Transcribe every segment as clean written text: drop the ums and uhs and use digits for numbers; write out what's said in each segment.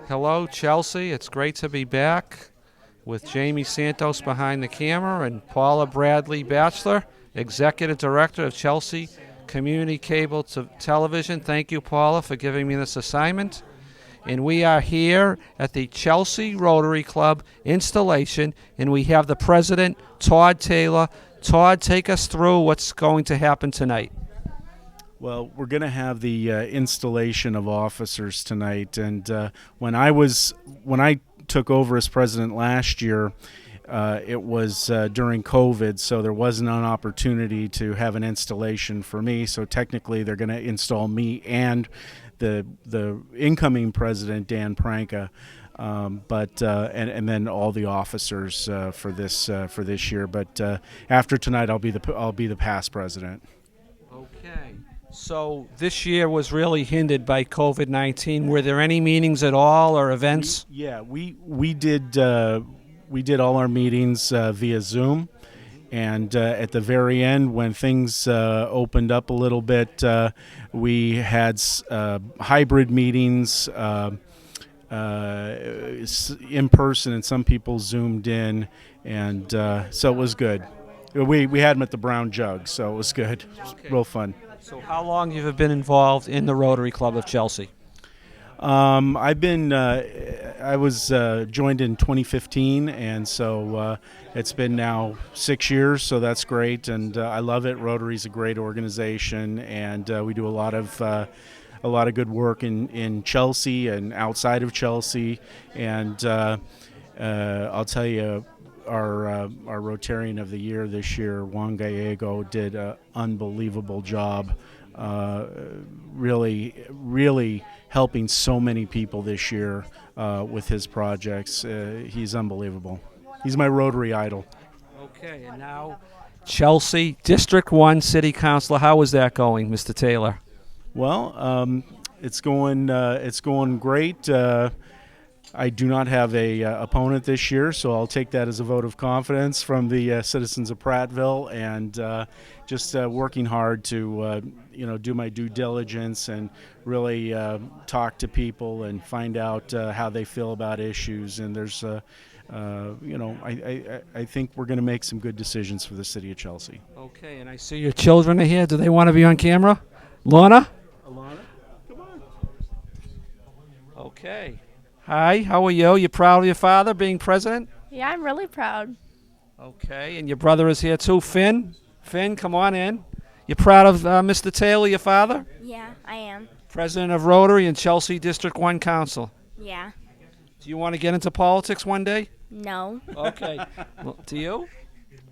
Hello, Chelsea. It's great to be back with Jamie Santos behind the camera and Paula Bradley Batchelor, Executive Director of Chelsea Community Cable Television. Thank you, Paula, for giving me this assignment. And we are here at the Chelsea Rotary Club installation, and we have the president, Todd Taylor. Todd, take us through what's going to happen tonight. Well, we're going to have the installation of officers tonight, and when I took over as president last year, it was during COVID, so there wasn't an opportunity to have an installation for me. So technically, they're going to install me and the incoming president, Dan Pranka, and then all the officers for this year. But after tonight, I'll be the past president. Okay. So this year was really hindered by COVID-19. Were there any meetings at all or events? We did all our meetings via Zoom, and at the very end, when things opened up a little bit, we had hybrid meetings in person, and some people Zoomed in, and so it was good. We had them at the Brown Jug, so it was good. Okay. Real fun. So how long have you been involved in the Rotary Club of Chelsea? I was joined in 2015, and so it's been now 6 years, so that's great, and I love it. Rotary's a great organization, and we do a lot of good work in Chelsea and outside of Chelsea, and I'll tell you, our Rotarian of the Year this year, Juan Gallego, did an unbelievable job, really helping so many people this year with his projects. He's unbelievable. He's my Rotary idol. Okay, and now Chelsea District 1 City Councilor. How is that going, Mr. Taylor? Well, it's going great. I do not have a opponent this year, so I'll take that as a vote of confidence from the citizens of Prattville, and just working hard to do my due diligence and really talk to people and find out how they feel about issues. And there's I think we're going to make some good decisions for the city of Chelsea. Okay, and I see your children are here. Do they want to be on camera? Lorna? Alana, come on. Okay. Hi, how are you? You proud of your father being president? Yeah, I'm really proud. Okay, and your brother is here too, Finn. Finn, come on in. You proud of Mr. Taylor, your father? Yeah, I am. President of Rotary and Chelsea District 1 Council. Yeah. Do you want to get into politics one day? No. Okay. Well, do you?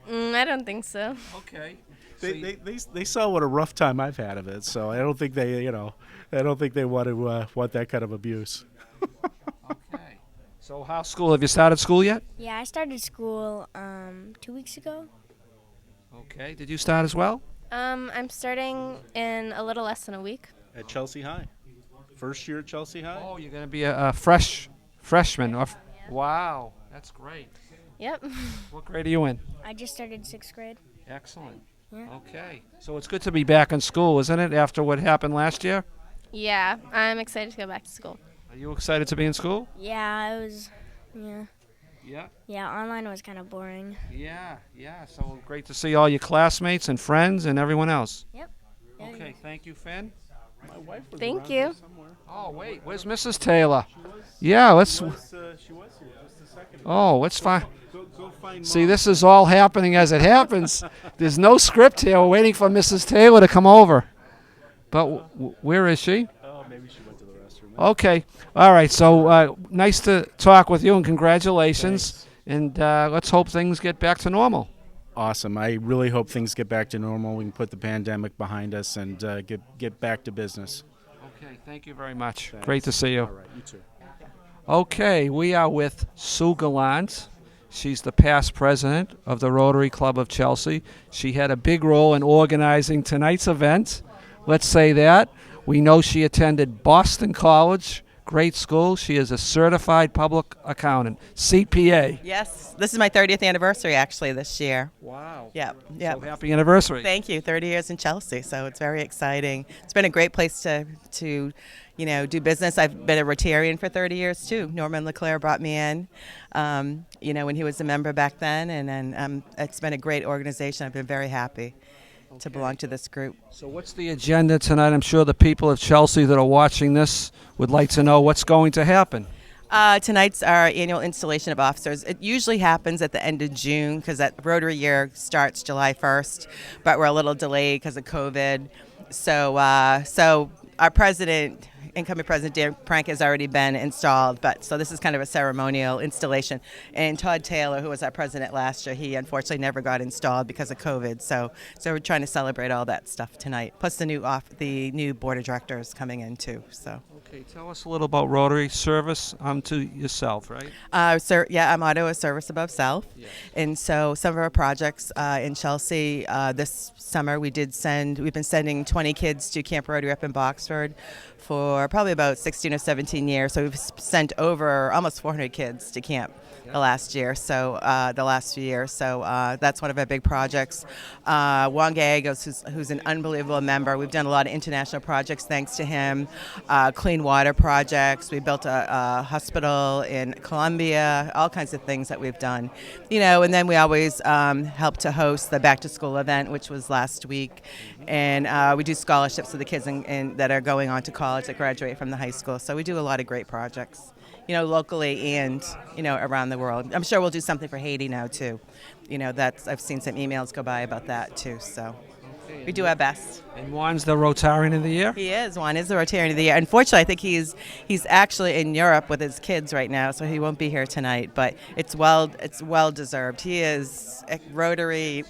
I don't think so. Okay. They saw what a rough time I've had of it, so I don't think they want that kind of abuse. Okay. So how's school? Have you started school yet? Yeah, I started school 2 weeks ago. Okay. Did you start as well? I'm starting in a little less than a week. At Chelsea High. First year at Chelsea High? Oh, you're going to be a freshman. Wow, that's great. Yep. What grade are you in? I just started 6th grade. Excellent. Yeah. Okay. So it's good to be back in school, isn't it, after what happened last year? Yeah, I'm excited to go back to school. Are you excited to be in school? Yeah, it was. Yeah. Yeah. Yeah, online was kind of boring. Yeah. So great to see all your classmates and friends and everyone else. Yep. Okay, thank you, Finn. My wife was Thank around you. here somewhere. Oh, wait, where's Mrs. Taylor? Yeah, let's. She was here just a second ago. Oh, let's find. Go find See, Mom. this is all happening as it happens. There's no script here. We're waiting for Mrs. Taylor to come over. But where is she? Oh, maybe she went to the restroom. Okay. All right. So nice to talk with you, and congratulations. Thanks. And let's hope things get back to normal. Awesome. I really hope things get back to normal. We can put the pandemic behind us and get back to business. Okay. Thank you very much. Thanks. Great to see you. All right. You too. Okay. We are with Sue Gallant. She's the past president of the Rotary Club of Chelsea. She had a big role in organizing tonight's event. Let's say that. We know she attended Boston College great school. She is a certified public accountant, CPA. Yes, this is my 30th anniversary actually this year. Wow. Yep. So happy anniversary. Thank you. 30 years in Chelsea, so it's very exciting. It's been a great place to do business. I've been a Rotarian for 30 years too. Norman LeClaire brought me in, when he was a member back then, and then it's been a great organization. I've been very happy to belong to this group. So what's the agenda tonight? I'm sure the people of Chelsea that are watching this would like to know what's going to happen. Tonight's our annual installation of officers. It usually happens at the end of June because that Rotary year starts July 1st, but we're a little delayed because of COVID. So our president, incoming president Dan Prank, has already been installed, so this is kind of a ceremonial installation. And Todd Taylor, who was our president last year, he unfortunately never got installed because of COVID. So we're trying to celebrate all that stuff tonight. Plus the new board of directors coming in too. So. Okay, tell us a little about Rotary service to yourself, right? Our motto is service above self. Yes. And so some of our projects in Chelsea this summer, we've been sending 20 kids to Camp Rotary up in Boxford for probably about 16 or 17 years. So we've sent over almost 400 kids to camp the last year, the last few years. So that's one of our big projects. Juan Gallegos, who's an unbelievable member. We've done a lot of international projects thanks to him. Clean water projects. We built a hospital in Colombia. All kinds of things that we've done. And then we always help to host the back to school event, which was last week. And we do scholarships for the kids that are going on to college that graduate from the high school. So we do a lot of great projects, locally and, around the world. I'm sure we'll do something for Haiti now too. I've seen some emails go by about that too. So we do our best. And Juan's the Rotarian of the Year? He is. Juan is the Rotarian of the Year. Unfortunately, I think he's actually in Europe with his kids right now, so he won't be here tonight. But it's well deserved. He is a Rotary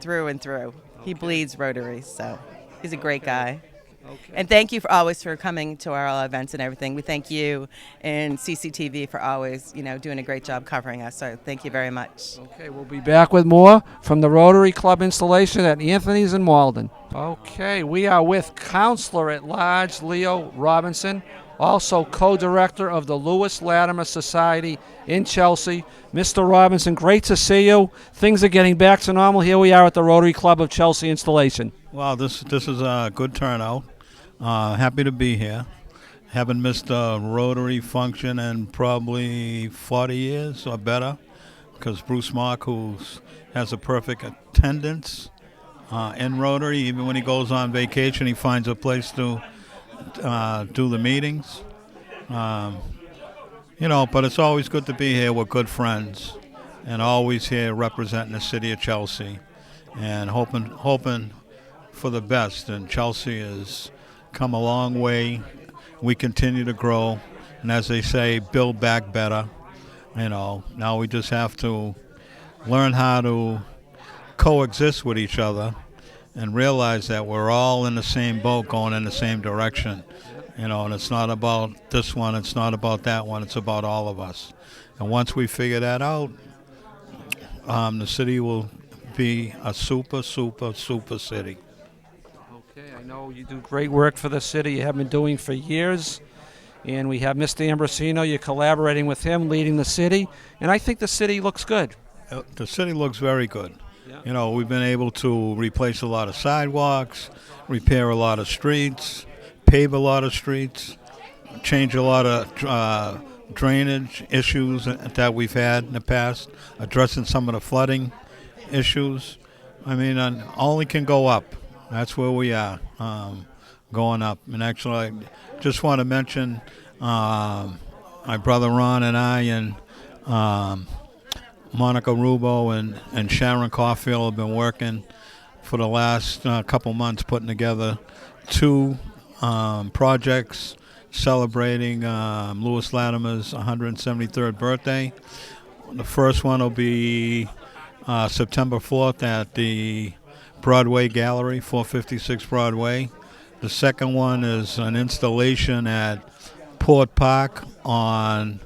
through and through. He bleeds Rotary, so he's a great guy. Okay. And thank you always for coming to our events and everything. We thank you and CCTV for always, doing a great job covering us. So thank you very much. Okay, we'll be back with more from the Rotary Club installation at Anthony's in Malden. Okay, we are with Counselor at Large Leo Robinson, also co-director of the Lewis Latimer Society in Chelsea. Mr. Robinson, great to see you. Things are getting back to normal. Here we are at the Rotary Club of Chelsea installation. Wow, this is a good turnout. Happy to be here. Haven't missed a Rotary function in probably 40 years or better, because Bruce Mark, who has a perfect attendance in Rotary, even when he goes on vacation, he finds a place to do the meetings. But it's always good to be here with good friends, and always here representing the city of Chelsea, and hoping for the best. And Chelsea has come a long way. We continue to grow, and as they say, build back better. Now we just have to learn how to coexist with each other and realize that we're all in the same boat going in the same direction. And it's not about this one, it's not about that one, it's about all of us. And once we figure that out, the city will be a super, super, super city. Okay, I know you do great work for the city. You have been doing for years. And we have Mr. Ambrosino. You're collaborating with him, leading the city. And I think the city looks good. The city looks very good. Yeah. We've been able to replace a lot of sidewalks, repair a lot of streets, pave a lot of streets, change a lot of drainage issues that we've had in the past, addressing some of the flooding issues. Only can go up. That's where we are, going up. And actually, I just want to mention my brother Ron and I and Monica Rubo and Sharon Caulfield have been working for the last couple months putting together two projects celebrating Lewis Latimer's 173rd birthday. The first one will be September 4th at the Broadway Gallery, 456 Broadway. The second one is an installation at Port Park on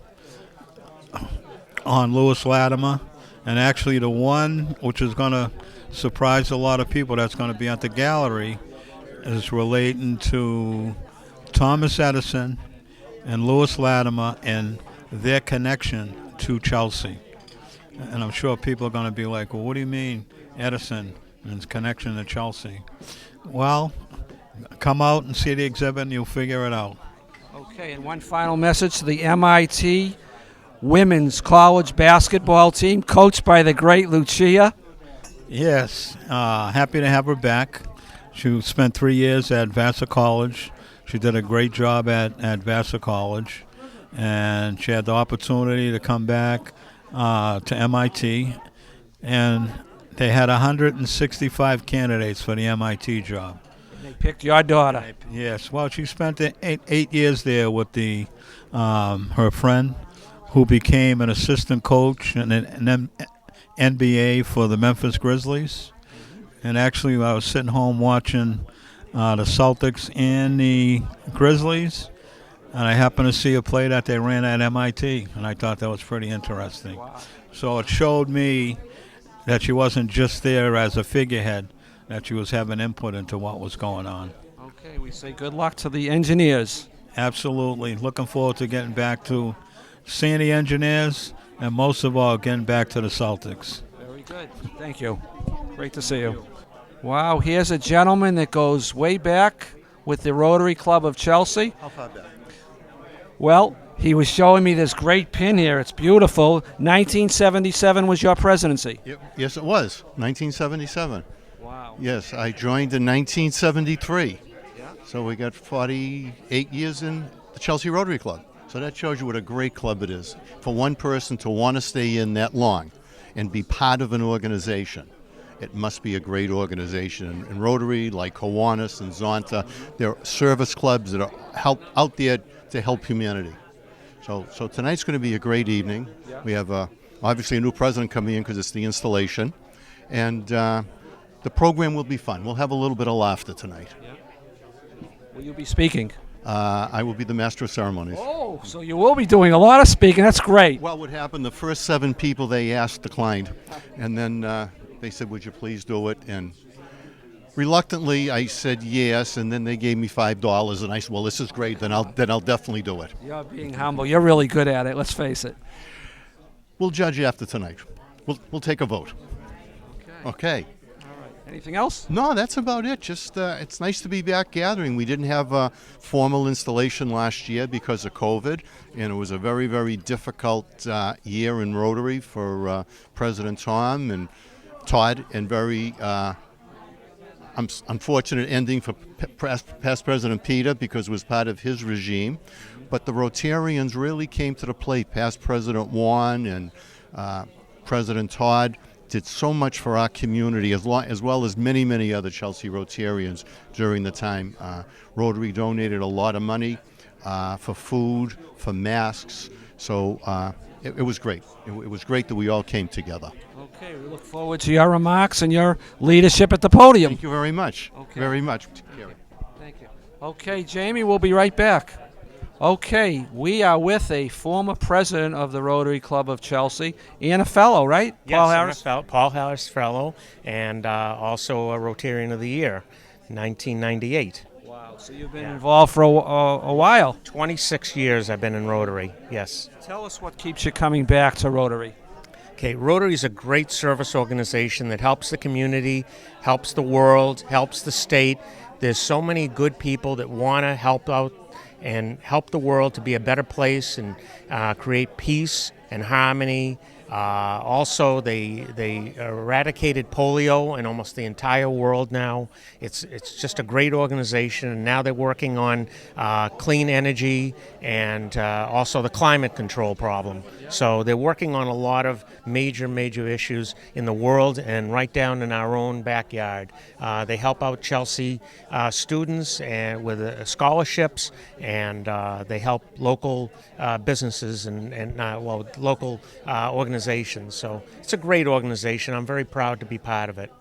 Lewis Latimer. And actually the one which is going to surprise a lot of people that's going to be at the gallery is relating to Thomas Edison and Lewis Latimer and their connection to Chelsea. And I'm sure people are going to be like, well, what do you mean Edison and its connection to Chelsea? Well, come out and see the exhibit and you'll figure it out. Okay, and one final message to the MIT women's college basketball team, coached by the great Lucia. Yes, happy to have her back. She spent 3 years at Vassar College. She did a great job at Vassar College, and she had the opportunity to come back to MIT, and they had 165 candidates for the MIT job. They picked your daughter. Yes, well, she spent eight years there with her friend, who became an assistant coach and an NBA for the Memphis Grizzlies. And actually, I was sitting home watching the Celtics and the Grizzlies, and I happened to see a play that they ran at MIT, and I thought that was pretty interesting. Wow. So it showed me that she wasn't just there as a figurehead, that she was having input into what was going on. Okay, we say good luck to the engineers. Absolutely. Looking forward to getting back to seeing the engineers, and most of all, getting back to the Celtics. Very good. Thank you. Great to see you. Wow, here's a gentleman that goes way back with the Rotary Club of Chelsea. How far back? Well, he was showing me this great pin here. It's beautiful. 1977 was your presidency. Yes, it was. 1977. Wow. Yes, I joined in 1973. Yeah. So we got 48 years in the Chelsea Rotary Club. So that shows you what a great club it is. For one person to want to stay in that long and be part of an organization, it must be a great organization. And Rotary, like Kiwanis and Zonta, they're service clubs that are out there to help humanity. So tonight's going to be a great evening. Yeah. We have obviously a new president coming in because it's the installation. And the program will be fun. We'll have a little bit of laughter tonight. Yeah. Will you be speaking? I will be the master of ceremonies. Oh, so you will be doing a lot of speaking. That's great. Well, what happened, the first 7 people they asked declined. And then they said, would you please do it? And reluctantly, I said yes, and then they gave me $5, and I said, well, this is great, then I'll definitely do it. You're being humble. You're really good at it, let's face it. We'll judge after tonight. We'll take a vote. Okay. Anything else? No, that's about it. Just it's nice to be back gathering. We didn't have a formal installation last year because of COVID, and it was a very, very difficult year in Rotary for President Tom and Todd, and very unfortunate ending for past President Peter because it was part of his regime. But the Rotarians really came to the plate. Past President Juan and President Todd did so much for our community, as well as many, many other Chelsea Rotarians during the time. Rotary donated a lot of money for food, for masks. So it was great. It was great that we all came together. Okay, we look forward to your remarks and your leadership at the podium. Thank you very much. Okay. Very much. Thank you. Okay, Jamie, we'll be right back. Okay, we are with a former president of the Rotary Club of Chelsea and a fellow, right? Yes, Paul Harris? Paul Harris Fellow, and also a Rotarian of the Year, 1998. Wow, so you've been involved for a while. 26 years I've been in Rotary, yes. Tell us what keeps you coming back to Rotary. Okay, Rotary is a great service organization that helps the community, helps the world, helps the state. There's so many good people that want to help out and help the world to be a better place and create peace and harmony. Also, they eradicated polio in almost the entire world now. It's just a great organization, and now they're working on clean energy and also the climate control problem. So they're working on a lot of major issues in the world and right down in our own backyard. They help out Chelsea students and with scholarships, and they help local businesses and local organizations. So it's a great organization. I'm very proud to be part of it.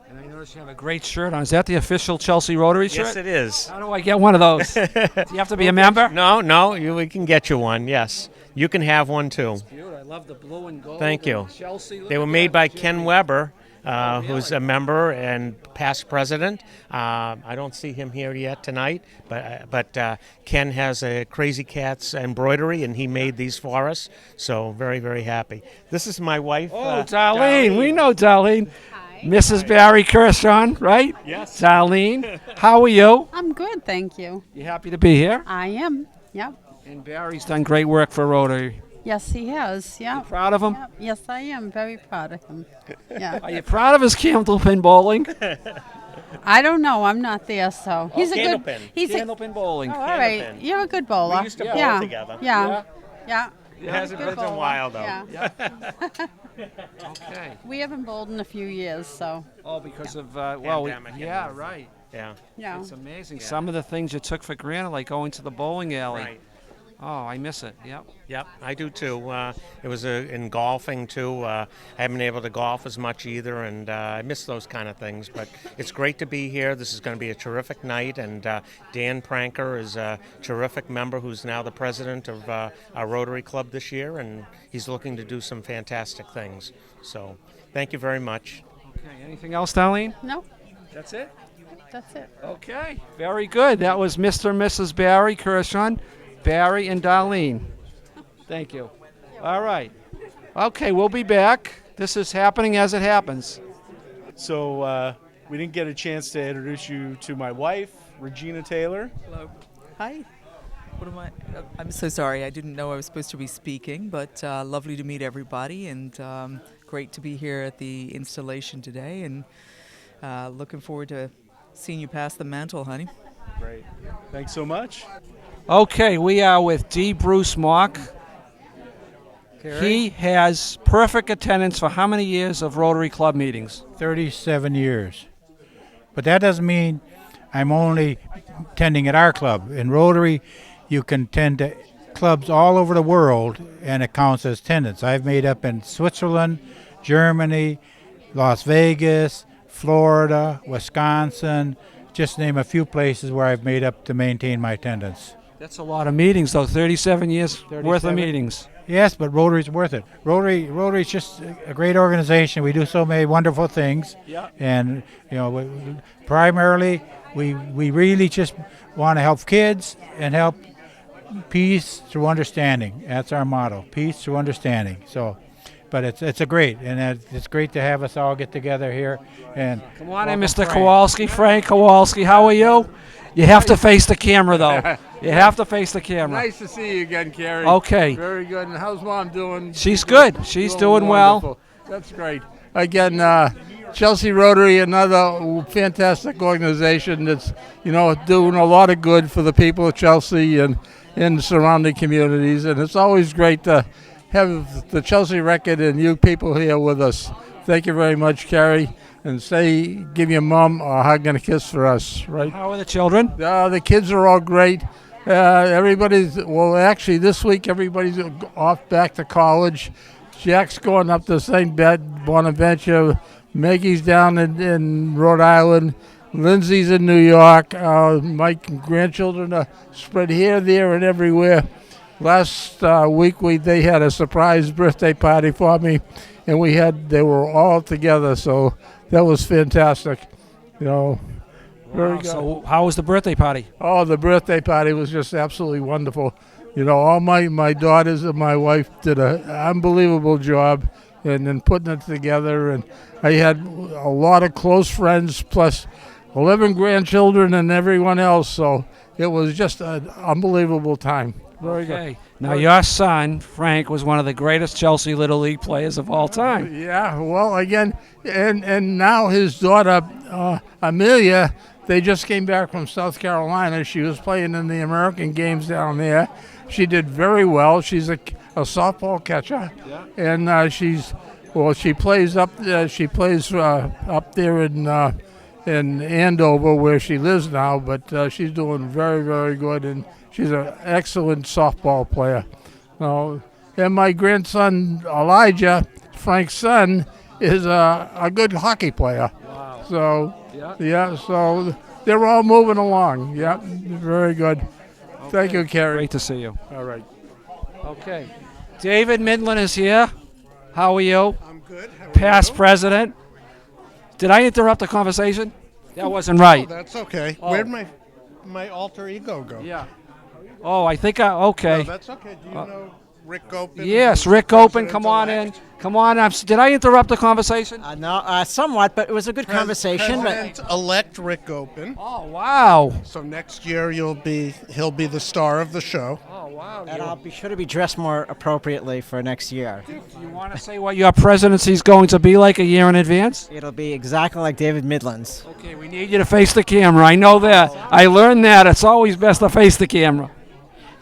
And I notice you have a great shirt on. Is that the official Chelsea Rotary shirt? Yes, it is. How do I get one of those? Do you have to be a member? No, we can get you one, yes. You can have one too. It's beautiful. I love the blue and gold. Thank you. Chelsea. They were made by Ken Weber, who's a member and past president. I don't see him here yet tonight, but Ken has a Crazy Cats embroidery, and he made these for us. So very, very happy. This is my wife. Darlene. We know Darlene. Mrs. Barry Kershaw, right? Yes. Darlene, how are you? I'm good, thank you. You happy to be here? I am. Yep. And Barry's done great work for Rotary. Yes, he has. Yeah. Proud of him? Yep. Yes, I am very proud of him. Yeah. Are you proud of his candlepin bowling? I don't know. I'm not there, so he's a good. Candlepin. He's Candlepin bowling. Oh, all right. Candlepin. You're a good bowler. We used to bowl yeah. together. Yeah. Yeah. It hasn't been a while, though. Yeah. Okay. We haven't bowled in a few years, so Oh, because of Pandemic yeah, and- right. Yeah. yeah. It's amazing. Some of the things you took for granted, like going to the bowling alley. Right. Oh, I miss it. Yep. Yep, I do too. It was in golfing too. I haven't been able to golf as much either, and I miss those kind of things. But it's great to be here. This is going to be a terrific night, and Dan Pranker is a terrific member who's now the president of our Rotary Club this year, and he's looking to do some fantastic things. So thank you very much. Okay. Anything else, Darlene? No, That's it. that's it. Okay. Very good. That was Mr. and Mrs. Barry Kershaw, Barry and Darlene. Thank you. All right. Okay, we'll be back. This is happening as it happens. So we didn't get a chance to introduce you to my wife, Regina Taylor. Hello. Hi. What am I? I'm so sorry. I didn't know I was supposed to be speaking, but lovely to meet everybody, and great to be here at the installation today, and looking forward to seeing you pass the mantle, honey. Great. Thanks so much. Okay, we are with D. Bruce Mock. He has perfect attendance for how many years of Rotary Club meetings? 37 years. But that doesn't mean I'm only attending at our club. In Rotary, you can attend to clubs all over the world, and it counts as attendance. I've made up in Switzerland, Germany, Las Vegas, Florida, Wisconsin, just name a few places where I've made up to maintain my attendance. That's a lot of meetings, though. 37 years worth of 37. meetings. Yes, but Rotary's worth it. Rotary's just a great organization. We do so many wonderful things. Yeah. And, primarily, we really just want to help kids and help peace through understanding. That's our motto, peace through understanding. So, but it's great to have us all get together here. And Come on in, welcome Mr. Frank. Kowalski. Frank Kowalski, how are you? You have to face the camera, though. You have to face the camera. Nice to see you again, Carrie. Okay. Very good. And how's Mom doing? She's good. She's doing well. Wonderful. That's great. Again, Chelsea Rotary, another fantastic organization that's, doing a lot of good for the people of Chelsea and in the surrounding communities. And it's always great to have the Chelsea record and you people here with us. Thank you very much, Carrie. And give your mom a hug and a kiss for us, right? How are the children? The kids are all great. Actually, this week everybody's off back to college. Jack's going up to St. Bonaventure. Maggie's down in Rhode Island. Lindsay's in New York. My grandchildren are spread here, there, and everywhere. Last week they had a surprise birthday party for me, and they were all together. So that was fantastic. Very good. So how was the birthday party? Oh, the birthday party was just absolutely wonderful. All my daughters and my wife did an unbelievable job in putting it together. And I had a lot of close friends, plus 11 grandchildren and everyone else. So it was just an unbelievable time. Very Okay. Now, your son, Frank, was one of the greatest Chelsea Little League players of all time. Yeah, well, again, and now his daughter, Amelia, they just came back from South Carolina. She was playing in the American games down there. She did very well. She's a softball catcher, and she plays up there in Andover where she lives now. But she's doing very, very good, and she's an excellent softball player. And my grandson Elijah, Frank's son, is a good hockey player. Wow. So so they're all moving along. Yeah, very good. Thank you, Carrie. Great to see you. All right. Okay. David Midland is here. How are you? I'm good. How are Past you? president. Did I interrupt the conversation? That wasn't right. Oh, that's okay. Oh. Where'd my alter ego go? Yeah. Oh, I think okay. No, that's okay. Do you know Rick Gopin? Yes, Rick Gopin, come on in. Come on up. Did I interrupt the conversation? No, somewhat, but it was a good conversation. President-elect Rick Gopin. Oh, wow. So next year he'll be the star of the show. Oh, wow. And I'll be sure to be dressed more appropriately for next year. Do you want to say what your presidency is going to be like a year in advance? It'll be exactly like David Midland's. Okay, we need you to face the camera. I know that. I learned that. It's always best to face the camera.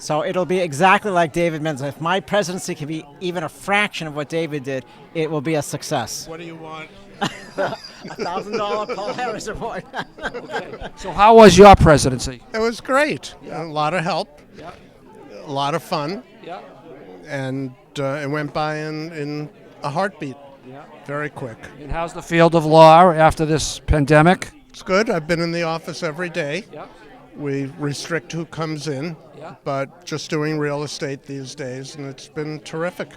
So it'll be exactly like David Midland's. If my presidency can be even a fraction of what David did, it will be a success. What do you want? $1,000 Paul Harris Award. Okay. So how was your presidency? It was great. A lot of help. Yeah. A lot of fun. Yeah. And it went by in a heartbeat. Yeah. Very quick. And how's the field of law after this pandemic? It's good. I've been in the office every day. Yeah. We restrict who comes in, Yeah. but just doing real estate these days, and it's been terrific.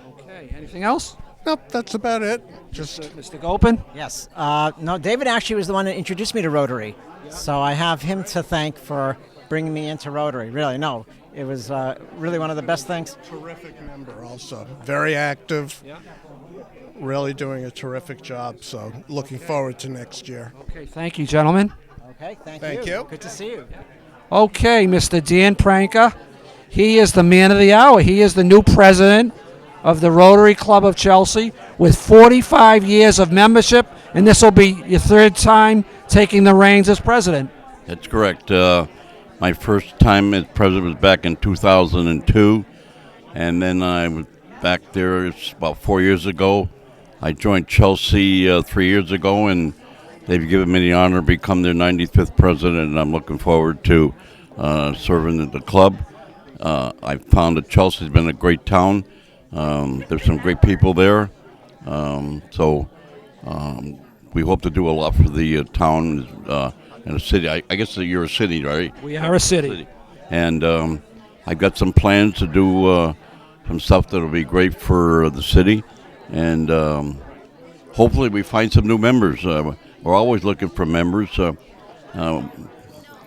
Okay. Anything else? Nope, that's about it. Just Mr. Gopin? Yes. No, David actually was the one that introduced me to Rotary. So I have him to thank for bringing me into Rotary. Really, no. It was really one of the best things. terrific member also. Very active. Yeah. Really doing a terrific job. So looking forward to next year. Okay. Thank you, gentlemen. Okay, thank you. Good to see you. Okay, Mr. Dan Pranka. He is the man of the hour. He is the new president of the Rotary Club of Chelsea with 45 years of membership, and this will be your third time taking the reins as president. That's correct. My first time as president was back in 2002, and then I was back there about 4 years ago. I joined Chelsea 3 years ago, and they've given me the honor to become their 95th president, and I'm looking forward to serving at the club. I found that Chelsea's been a great town. There's some great people there. So we hope to do a lot for the town and the city. I guess you're a city, right? We are a city. And I've got some plans to do some stuff that'll be great for the city. And hopefully we find some new members. We're always looking for members.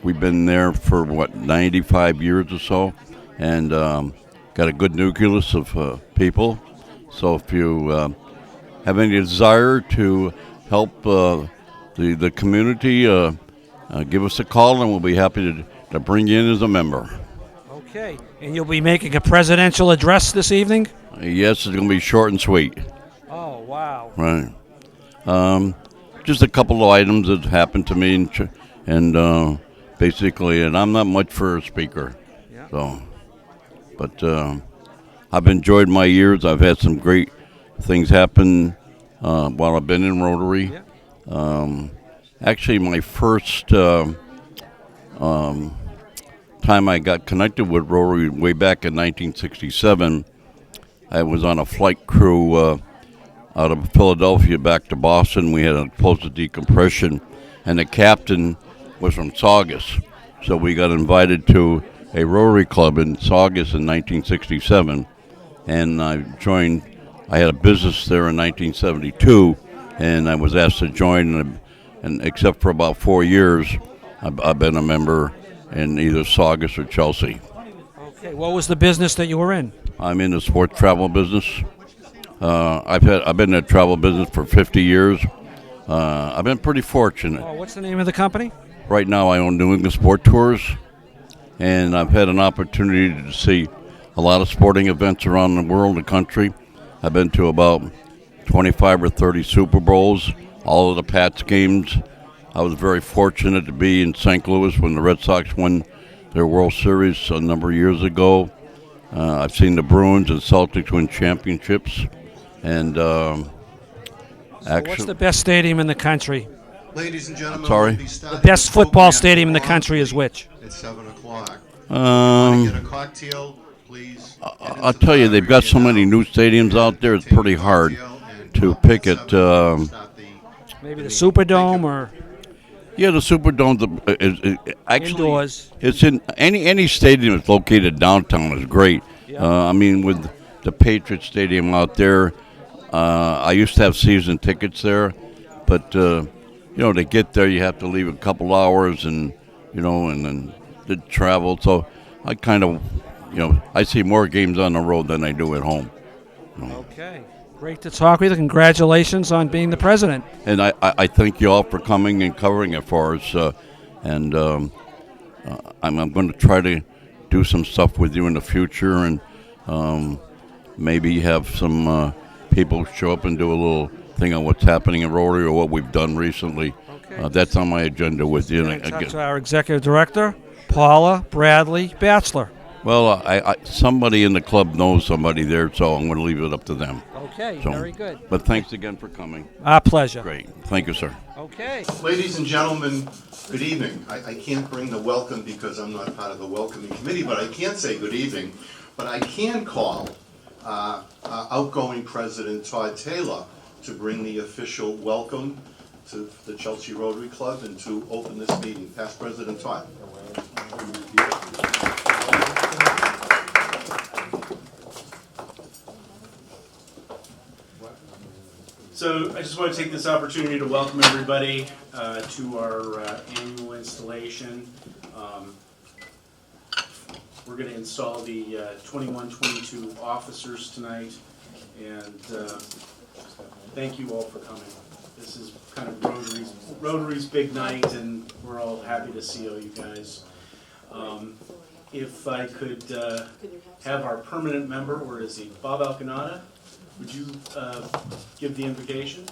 We've been there for, 95 years or so, and got a good nucleus of people. So if you have any desire to help the community, give us a call, and we'll be happy to bring you in as a member. Okay. And you'll be making a presidential address this evening? Yes, it's going to be short and sweet. Oh, wow. Right. Just a couple of items that happened to me, and basically, and I'm not much for a speaker. Yeah. So, but I've enjoyed my years. I've had some great things happen while I've been in Rotary. Yeah. Actually, my first time I got connected with Rotary way back in 1967, I was on a flight crew out of Philadelphia back to Boston. We had a explosive decompression, and the captain was from Saugus. So we got invited to a Rotary Club in Saugus in 1967, and I joined. I had a business there in 1972, and I was asked to join, and except for about 4 years, I've been a member in either Saugus or Chelsea. Okay. What was the business that you were in? I'm in the sports travel business. I've been in the travel business for 50 years. I've been pretty fortunate. Oh, what's the name of the company? Right now I own New England Sport Tours, and I've had an opportunity to see a lot of sporting events around the world and country. I've been to about 25 or 30 Super Bowls, all of the Pats games. I was very fortunate to be in St. Louis when the Red Sox won their World Series a number of years ago. I've seen the Bruins and Celtics win championships. And what's the best stadium in the country? Ladies and gentlemen, sorry? The best football stadium in the country is which? It's 7 o'clock. Get a cocktail, please. I'll tell you, they've got so many new stadiums out there, it's pretty hard to pick it. Maybe the Superdome or... Yeah, the Superdome is actually indoors. It's in any stadium that's located downtown is great. Yeah. I mean, with the Patriot Stadium out there, I used to have season tickets there, but to get there, you have to leave a couple hours, and and then did travel. So I kind of, I see more games on the road than I do at home. Okay. Great to talk with you. Congratulations on being the president. And I thank you all for coming and covering it for us. And I'm going to try to do some stuff with you in the future, and maybe have some people show up and do a little thing on what's happening in Rotary or what we've done recently. Okay. That's on my agenda with you. And talk to our executive director, Paula Bradley Batchelor. Well, somebody in the club knows somebody there, so I'm going to leave it up to them. Okay, So, very good. But thanks again for coming. Our pleasure. Great. Thank you, sir. Okay. Ladies and gentlemen, good evening. I can't bring the welcome because I'm not part of the welcoming committee, but I can say good evening. But I can call outgoing President Todd Taylor to bring the official welcome to the Chelsea Rotary Club and to open this meeting. Past President Todd. So I just want to take this opportunity to welcome everybody to our annual installation. We're going to install the 21-22 officers tonight, and thank you all for coming. This is kind of Rotary's big night, and we're all happy to see all you guys. If I could have our permanent member, where is he? Bob Alcanada, would you give the invocation?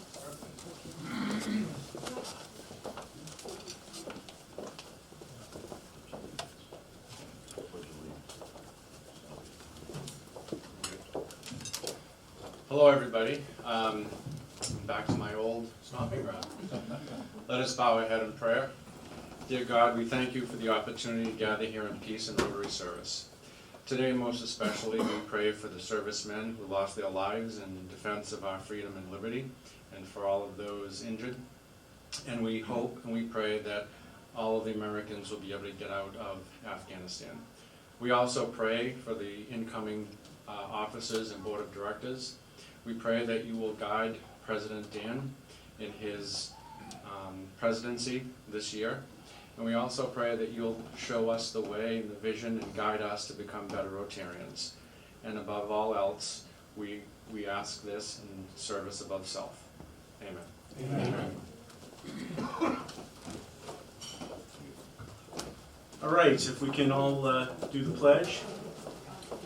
Hello, everybody. Back to my old stomping ground. Let us bow our head in prayer. Dear God, we thank you for the opportunity to gather here in peace and Rotary service. Today, most especially, we pray for the servicemen who lost their lives in defense of our freedom and liberty, and for all of those injured. And we hope and we pray that all of the Americans will be able to get out of Afghanistan. We also pray for the incoming officers and board of directors. We pray that you will guide President Dan in his presidency this year. And we also pray that you'll show us the way and the vision and guide us to become better Rotarians. And above all else, we ask this in service above self. Amen. Amen. All right, if we can all do the pledge.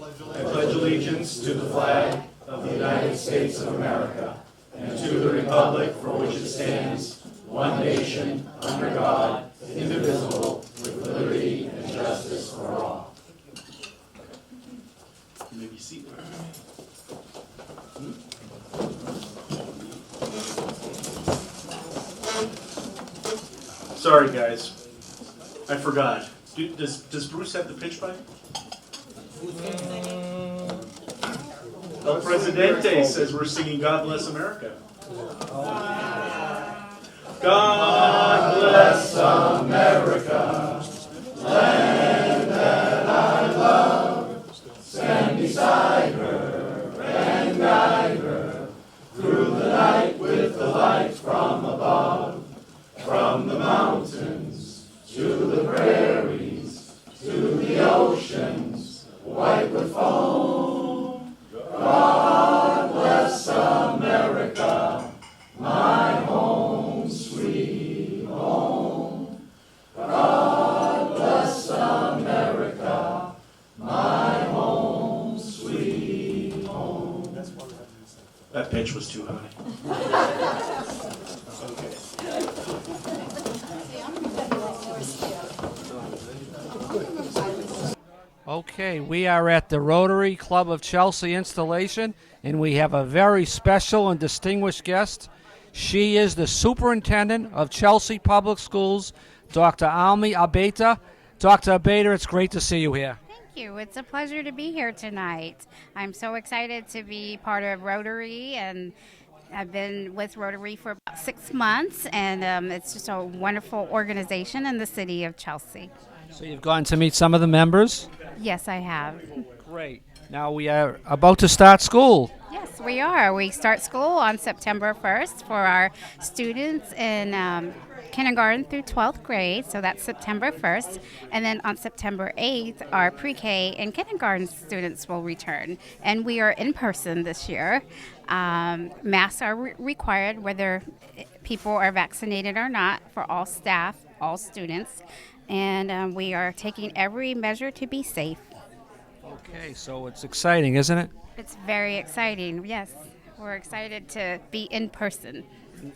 I pledge allegiance to the flag of the United States of America and to the republic for which it stands, one nation, under God, indivisible, with liberty and justice for all. You may be seated. Sorry, guys. I forgot. Does Bruce have the pitch pipe? El Presidente says we're singing God Bless America. God bless America, land that I love. Stand beside her and guide her through the night with the light from above. From the mountains to the prairies, to the oceans, white with foam. God bless America, my home, sweet home. God bless America, my home, sweet home. That pitch was too high. Okay. Okay, we are at the Rotary Club of Chelsea installation, and we have a very special and distinguished guest. She is the Superintendent of Chelsea Public Schools, Dr. Almi Abeda. Dr. Abeda, it's great to see you here. Thank you. It's a pleasure to be here tonight. I'm so excited to be part of Rotary, and I've been with Rotary for about 6 months, and it's just a wonderful organization in the city of Chelsea. So you've gotten to meet some of the members? Yes, I have. Great. Now we are about to start school. Yes, we are. We start school on September 1st for our students in kindergarten through 12th grade, so that's September 1st. And then on September 8th, our pre-K and kindergarten students will return. And we are in person this year. Masks are required whether people are vaccinated or not for all staff, all students. And we are taking every measure to be safe. Okay, so it's exciting, isn't it? It's very exciting, yes. We're excited to be in person.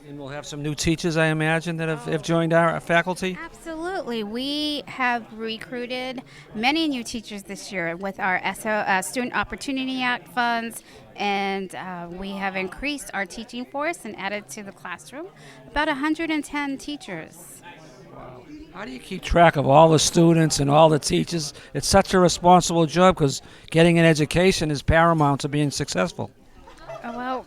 And we'll have some new teachers, I imagine, that have joined our faculty? Absolutely. We have recruited many new teachers this year with our Student Opportunity Act funds, and we have increased our teaching force and added to the classroom about 110 teachers. How do you keep track of all the students and all the teachers? It's such a responsible job because getting an education is paramount to being successful. Well,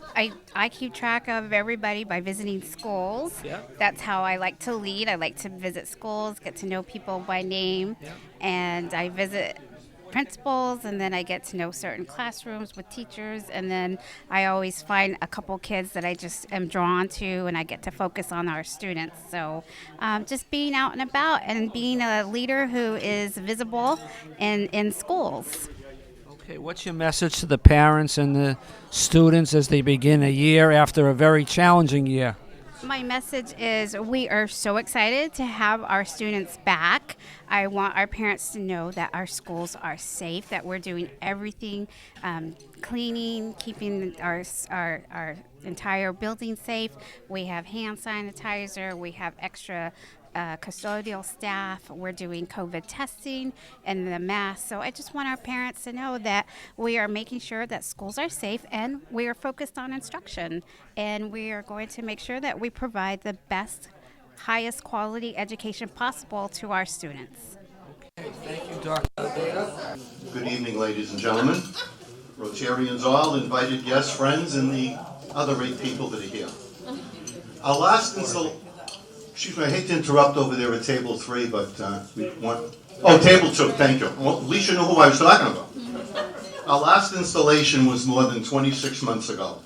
I keep track of everybody by visiting schools. Yeah. That's how I like to lead. I like to visit schools, get to know people by name, and I visit principals, and then I get to know certain classrooms with teachers, and then I always find a couple kids that I just am drawn to, and I get to focus on our students. So just being out and about and being a leader who is visible in schools. Okay, what's your message to the parents and the students as they begin a year after a very challenging year? My message is we are so excited to have our students back. I want our parents to know that our schools are safe, that we're doing everything, cleaning, keeping our entire building safe. We have hand sanitizer, we have extra custodial staff. We're doing COVID testing and the masks. So I just want our parents to know that we are making sure that schools are safe and we are focused on instruction. And we are going to make sure that we provide the best, highest quality education possible to our students. Okay, thank you, Dr. Abeda. Good evening, ladies and gentlemen, Rotarians all, invited guests, friends, and the other 8 people that are here. Our last excuse me, I hate to interrupt over there at table 3, but table 2, thank you. Well, at least you know who I was talking about. Our last installation was more than 26 months ago,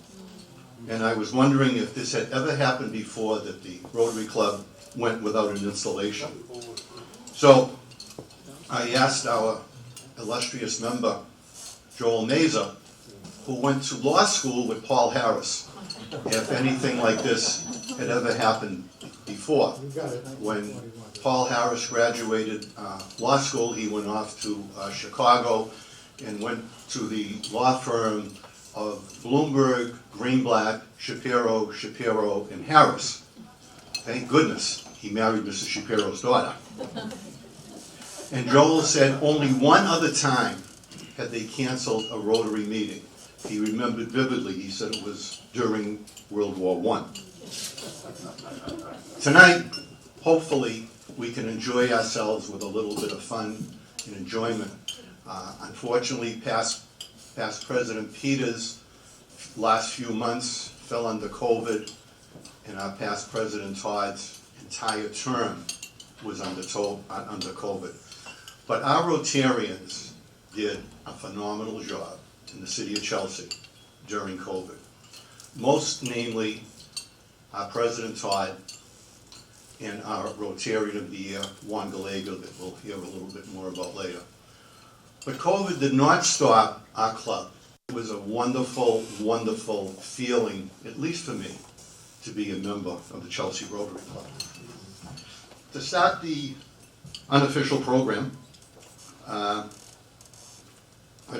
and I was wondering if this had ever happened before that the Rotary Club went without an installation. So I asked our illustrious member, Joel Mazer, who went to law school with Paul Harris, if anything like this had ever happened before. When Paul Harris graduated law school, he went off to Chicago and went to the law firm of Bloomberg, Greenblatt, Shapiro, and Harris. Thank goodness he married Mrs. Shapiro's daughter. And Joel said only one other time had they canceled a Rotary meeting. He remembered vividly, he said it was during World War I. Tonight, hopefully, we can enjoy ourselves with a little bit of fun and enjoyment. Unfortunately, past President Peters' last few months fell under COVID, and our past President Todd's entire term was under COVID. But our Rotarians did a phenomenal job in the city of Chelsea during COVID. Most namely, our President Todd and our Rotarian of the Year, Juan Gallego, that we'll hear a little bit more about later. But COVID did not stop our club. It was a wonderful, wonderful feeling, at least for me, to be a member of the Chelsea Rotary Club. To start the unofficial program, I'd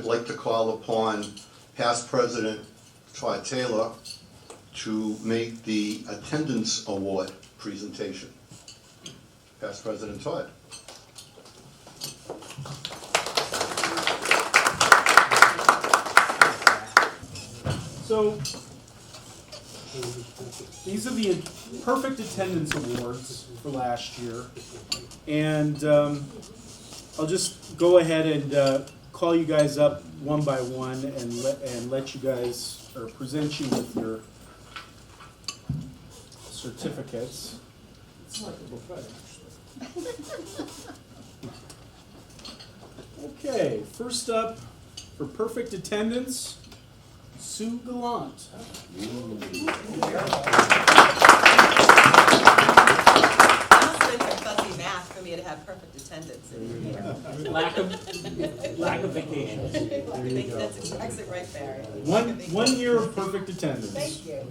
like to call upon past President Todd Taylor to make the attendance award presentation. Past President Todd. So these are the perfect attendance awards for last year, and I'll just go ahead and call you guys up one by one and let you guys, or present you with your certificates. It's like a buffet. Okay, first up for perfect attendance, Sue Gallant. Fuzzy math for me to have perfect attendance in here. Lack of vacations. That's exit right, Barry. One year of perfect attendance. Thank you.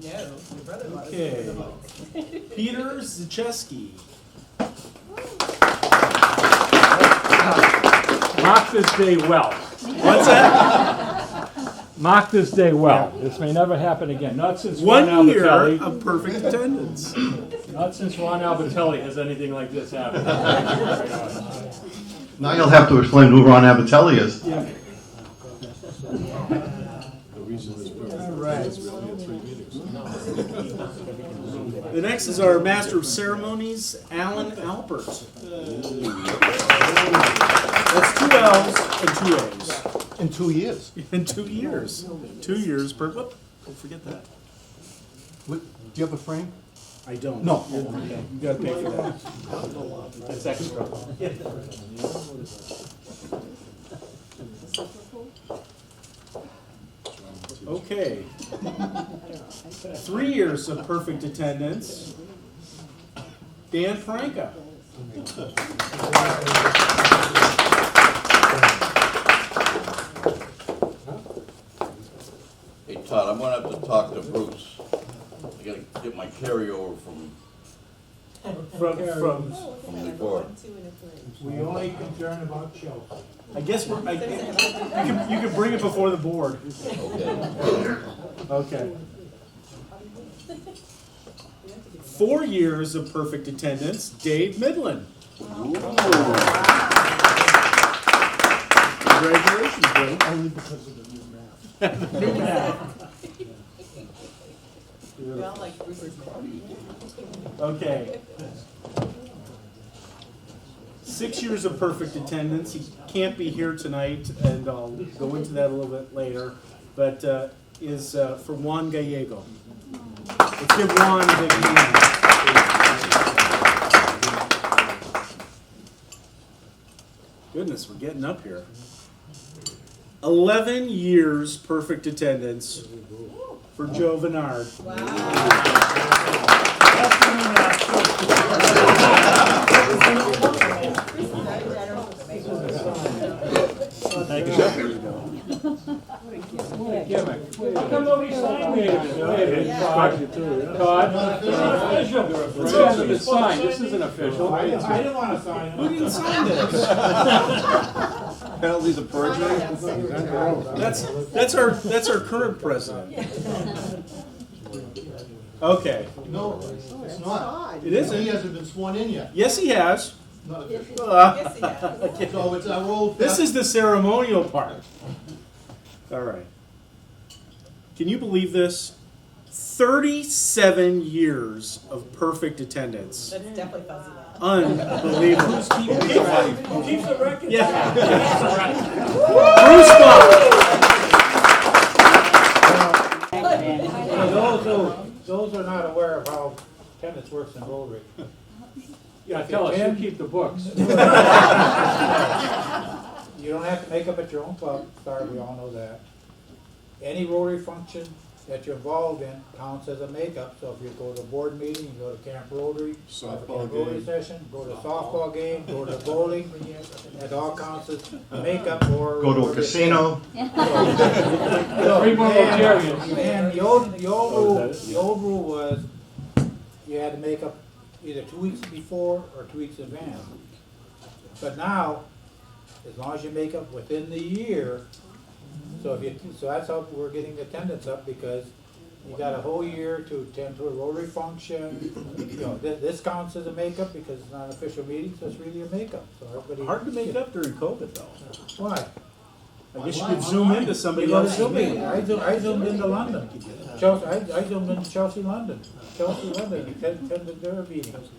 No, your brother was. Okay. Peter Zacheski. Mark this day well. What's that? Mark this day well. This may never happen again. Not since 1 Ron year Albatelli. of perfect attendance. Not since Ron Albatelli has anything like this happened. Now you'll have to explain who Ron Abatelli is. All right. The next is our Master of Ceremonies, Alan Alpert. That's 2 L's and 2 A's. In 2 years. In 2 years. 2 years per. Whoop, don't forget that. Do you have a frame? I don't. No. Okay. You gotta pay for that. That's extra. Okay. 3 years of perfect attendance. Dan Franca. Hey Todd, I'm gonna have to talk to Bruce. I gotta get my carryover from before. We only concern about Chelsea. I guess you can bring it before the board. Okay. 4 years of perfect attendance, Dave Midland. Congratulations, Dave. Only because of the new map. The new map. We all like Bruce's map. Okay. 6 years of perfect attendance. He can't be here tonight, and I'll go into that a little bit later, but is for Juan Gallego. Let's give Juan a big hand. Goodness, we're getting up here. 11 years perfect attendance for Joe Venard. Thank you, sir. How come nobody signed me? Todd? It's signed. This isn't official. I didn't want to sign it. Who didn't sign this? Penalties of perjury? That's our current president. Okay. No, it's not. It isn't. He hasn't been sworn in yet. Yes, he has. Not official. Yes, he has. So it's our old. This is the ceremonial part. All right. Can you believe this? 37 years of perfect attendance. That's definitely fuzzy math. Unbelievable. Who keeps the record? Yeah. Those who are not aware of how attendance works in Rotary. Yeah, tell us. You keep the books. You don't have to make up at your own club. Sorry, we all know that. Any Rotary function that you're involved in counts as a makeup. So if you go to a board meeting, you go to Camp Rotary, Softball Rotary game. session, go to a softball game, go to bowling, it all counts as a makeup or Go to a casino. And the old rule was you had to make up either 2 weeks before or 2 weeks in advance. But now, as long as you make up within the year, so that's how we're getting attendance up, because you got a whole year to attend to a Rotary function. You know, this counts as a makeup because it's not an official meeting, so it's really a makeup. So everybody. Hard to make up during COVID, though. Why? I guess you could zoom into somebody You go to else's Zoom meeting. in. I zoomed into London. Chelsea, I zoomed into Chelsea, London. Chelsea, London, attended their meetings.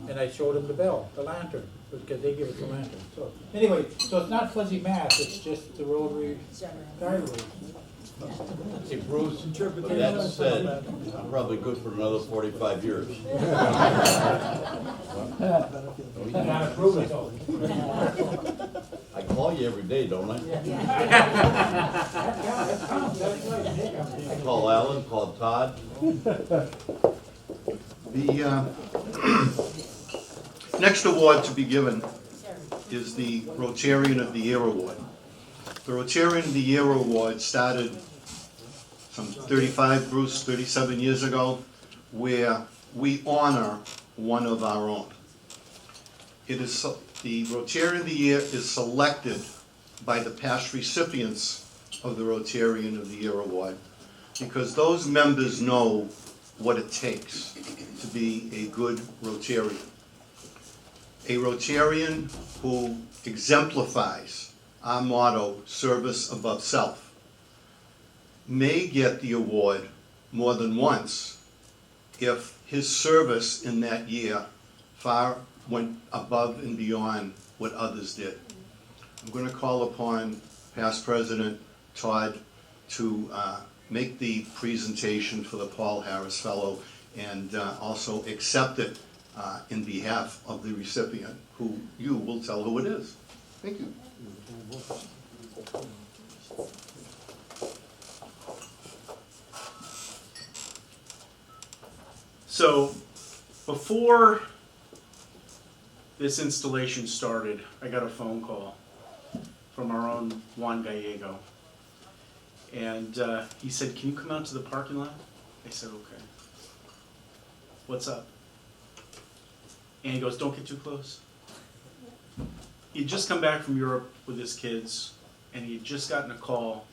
And I showed them the bell, the lantern, because they give us the lantern. So anyway, so it's not fuzzy math, it's just the Rotary guidelines. Hey Bruce, with that said, I'm probably good for another 45 years. Not approve it though. I call you you every day, don't I? Call Alan, call Todd. The next award to be given is the Rotarian of the Year Award. The Rotarian of the Year Award started some 37 years ago, where we honor one of our own. It is the Rotarian of the Year is selected by the past recipients of the Rotarian of the Year Award because those members know what it takes to be a good Rotarian. A Rotarian who exemplifies our motto, service above self, may get the award more than once if his service in that year far went above and beyond what others did. I'm going to call upon past President Todd to make the presentation for the Paul Harris Fellow and also accept it in behalf of the recipient, who you will tell who it is. Thank you. So, before this installation started, I got a phone call from our own Juan Gallego. And he said, "Can you come out to the parking lot?" I said, "Okay." "What's up?" And he goes, "Don't get too close." He'd just come back from Europe with his kids, and he had just gotten a call,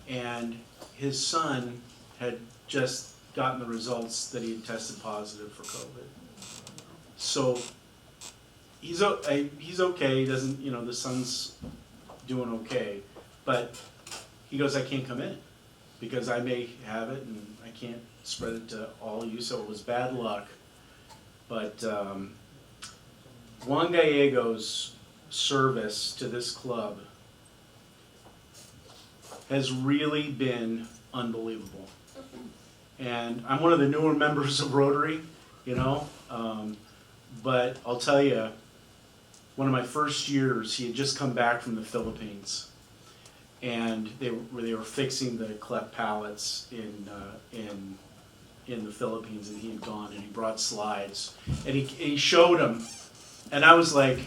and his son had just gotten the results that he had tested positive for COVID. So he's okay. He doesn't, the son's doing okay, but he goes, "I can't come in because I may have it and I can't spread it to all of you." So it was bad luck. But Juan Gallego's service to this club has really been unbelievable. And I'm one of the newer members of Rotary, but I'll tell you, one of my first years, he had just come back from the Philippines, and they were fixing the cleft pallets in the Philippines, and he had gone and he brought slides, and he showed them, and I was like,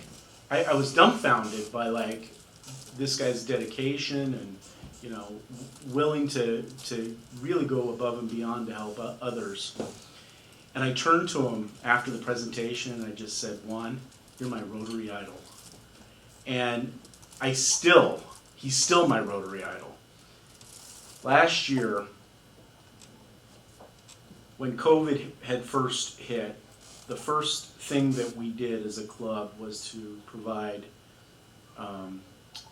I was dumbfounded by this guy's dedication and willing to really go above and beyond to help others. And I turned to him after the presentation and I just said, "Juan, you're my Rotary idol." And he's still my Rotary idol. Last year, when COVID had first hit, the first thing that we did as a club was to provide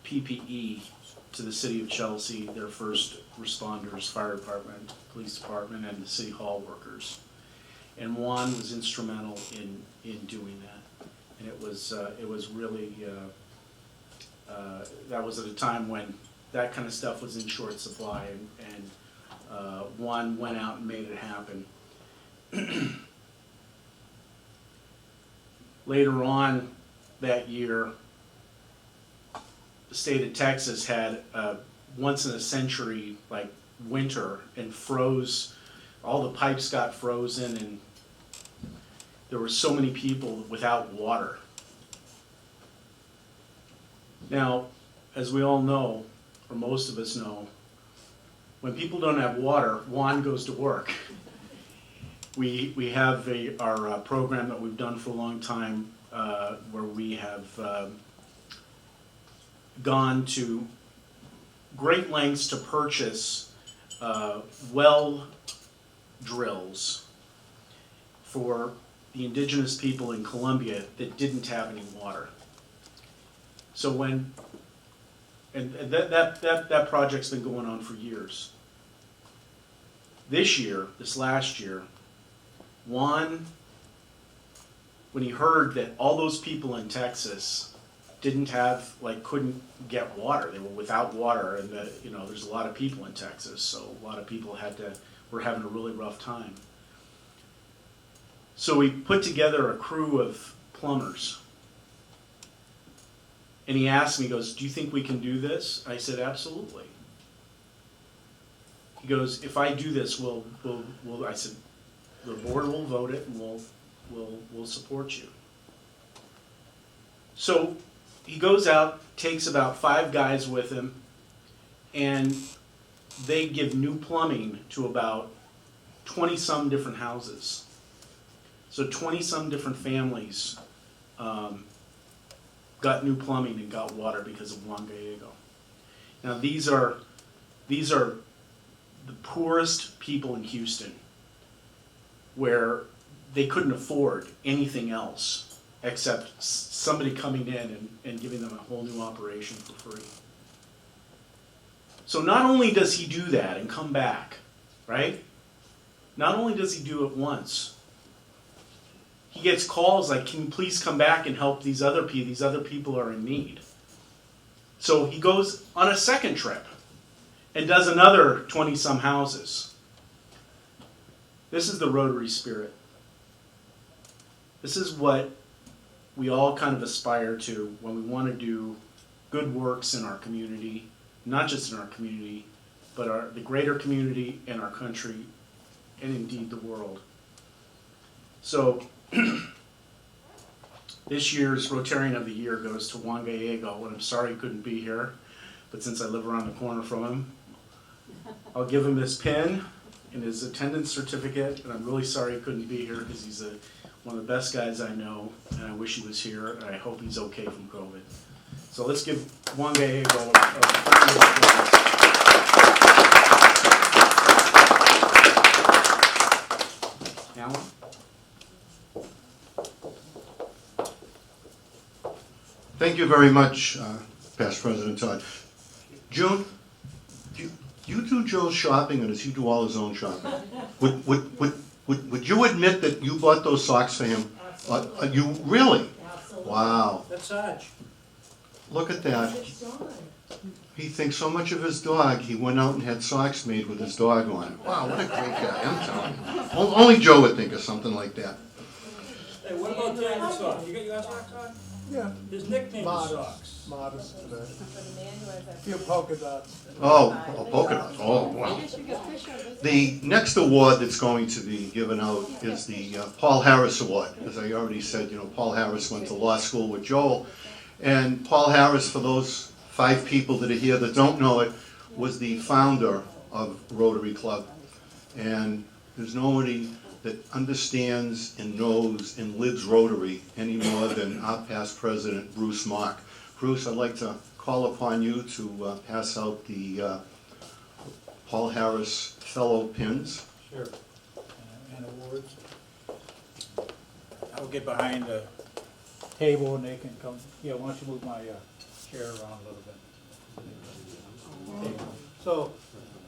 PPE to the city of Chelsea, their first responders, fire department, police department, and the city hall workers. And Juan was instrumental in doing that. And it was really, that was at a time when that kind of stuff was in short supply, and Juan went out and made it happen. Later on that year, the state of Texas had a once in a century winter and froze. All the pipes got frozen, and there were so many people without water. Now, as we all know, or most of us know, when people don't have water, Juan goes to work. We have our program that we've done for a long time, where we have gone to great lengths to purchase well drills for the indigenous people in Colombia that didn't have any water. So that project's been going on for years. This last year, Juan, when he heard that all those people in Texas couldn't get water, they were without water, and there's a lot of people in Texas, so a lot of people were having a really rough time. So we put together a crew of plumbers, And he asked me, he goes, do you think we can do this? I said, absolutely. He goes, if I do this, I said, the board will vote it and we'll support you. So he goes out, takes about 5 guys with him, and they give new plumbing to about 20-some different houses. So 20-some different families got new plumbing and got water because of Juan Gallego. Now these are the poorest people in Houston, where they couldn't afford anything else except somebody coming in and giving them a whole new operation for free. So not only does he do that and come back, right? Not only does he do it once, he gets calls like, can you please come back and help these other people? These other people are in need. So he goes on a second trip and does another 20-some houses. This is the Rotary spirit. This is what we all kind of aspire to when we want to do good works in our community, not just in our community, but the greater community and our country, and indeed the world. So this year's Rotarian of the Year goes to Juan Gallego, and I'm sorry he couldn't be here, but since I live around the corner from him, I'll give him this pin and his attendance certificate, and I'm really sorry he couldn't be here because he's one of the best guys I know, and I wish he was here, and I hope he's okay from COVID. So let's give Juan Gallego a round of applause. Alan? Thank you very much, Past President Todd. June, do you do Joe's shopping, or does he do all his own shopping? Would you admit that you bought those socks for him? You really? Absolutely. Wow. That's Sarge. Look at that. He thinks so much of his dog, he went out and had socks made with his dog on it. Wow, what a great guy, I'm telling you. Only Joe would think of something like that. Hey, what about David's socks? You got your socks on? Yeah. His nickname is Socks. Modest today. A few polka dots. Oh, polka dots. Oh, wow. The next award that's going to be given out is the Paul Harris Award. As I already said, Paul Harris went to law school with Joel. And Paul Harris, for those 5 people that are here that don't know it, was the founder of Rotary Club. And there's nobody that understands and knows and lives Rotary any more than our past president, Bruce Mock. Bruce, I'd like to call upon you to pass out the Paul Harris Fellow Pins. Sure. And awards. I'll get behind the table and they can come. Yeah, why don't you move my chair around a little bit. So,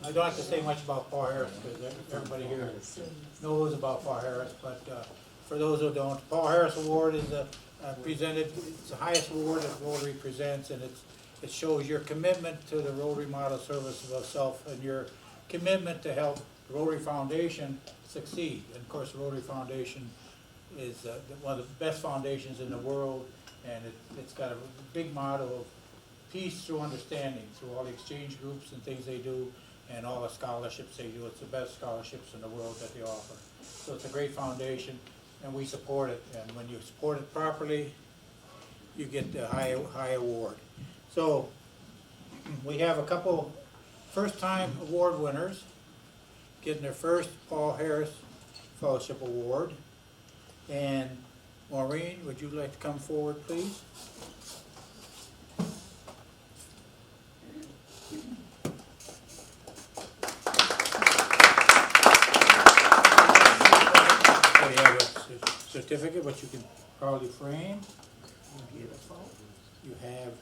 I don't have to say much about Paul Harris because everybody here knows about Paul Harris, but for those who don't, Paul Harris Award is it's the highest award that Rotary presents, and it shows your commitment to the Rotary model service of self and your commitment to help the Rotary Foundation succeed. And of course, the Rotary Foundation is one of the best foundations in the world, and it's got a big motto of peace through understanding, through all the exchange groups and things they do, and all the scholarships they do. It's the best scholarships in the world that they offer. So it's a great foundation, and we support it. And when you support it properly, you get the high award. So we have a couple first-time award winners getting their first Paul Harris Fellowship Award. And Maureen, would you like to come forward, please? Certificate, which you can probably frame. You have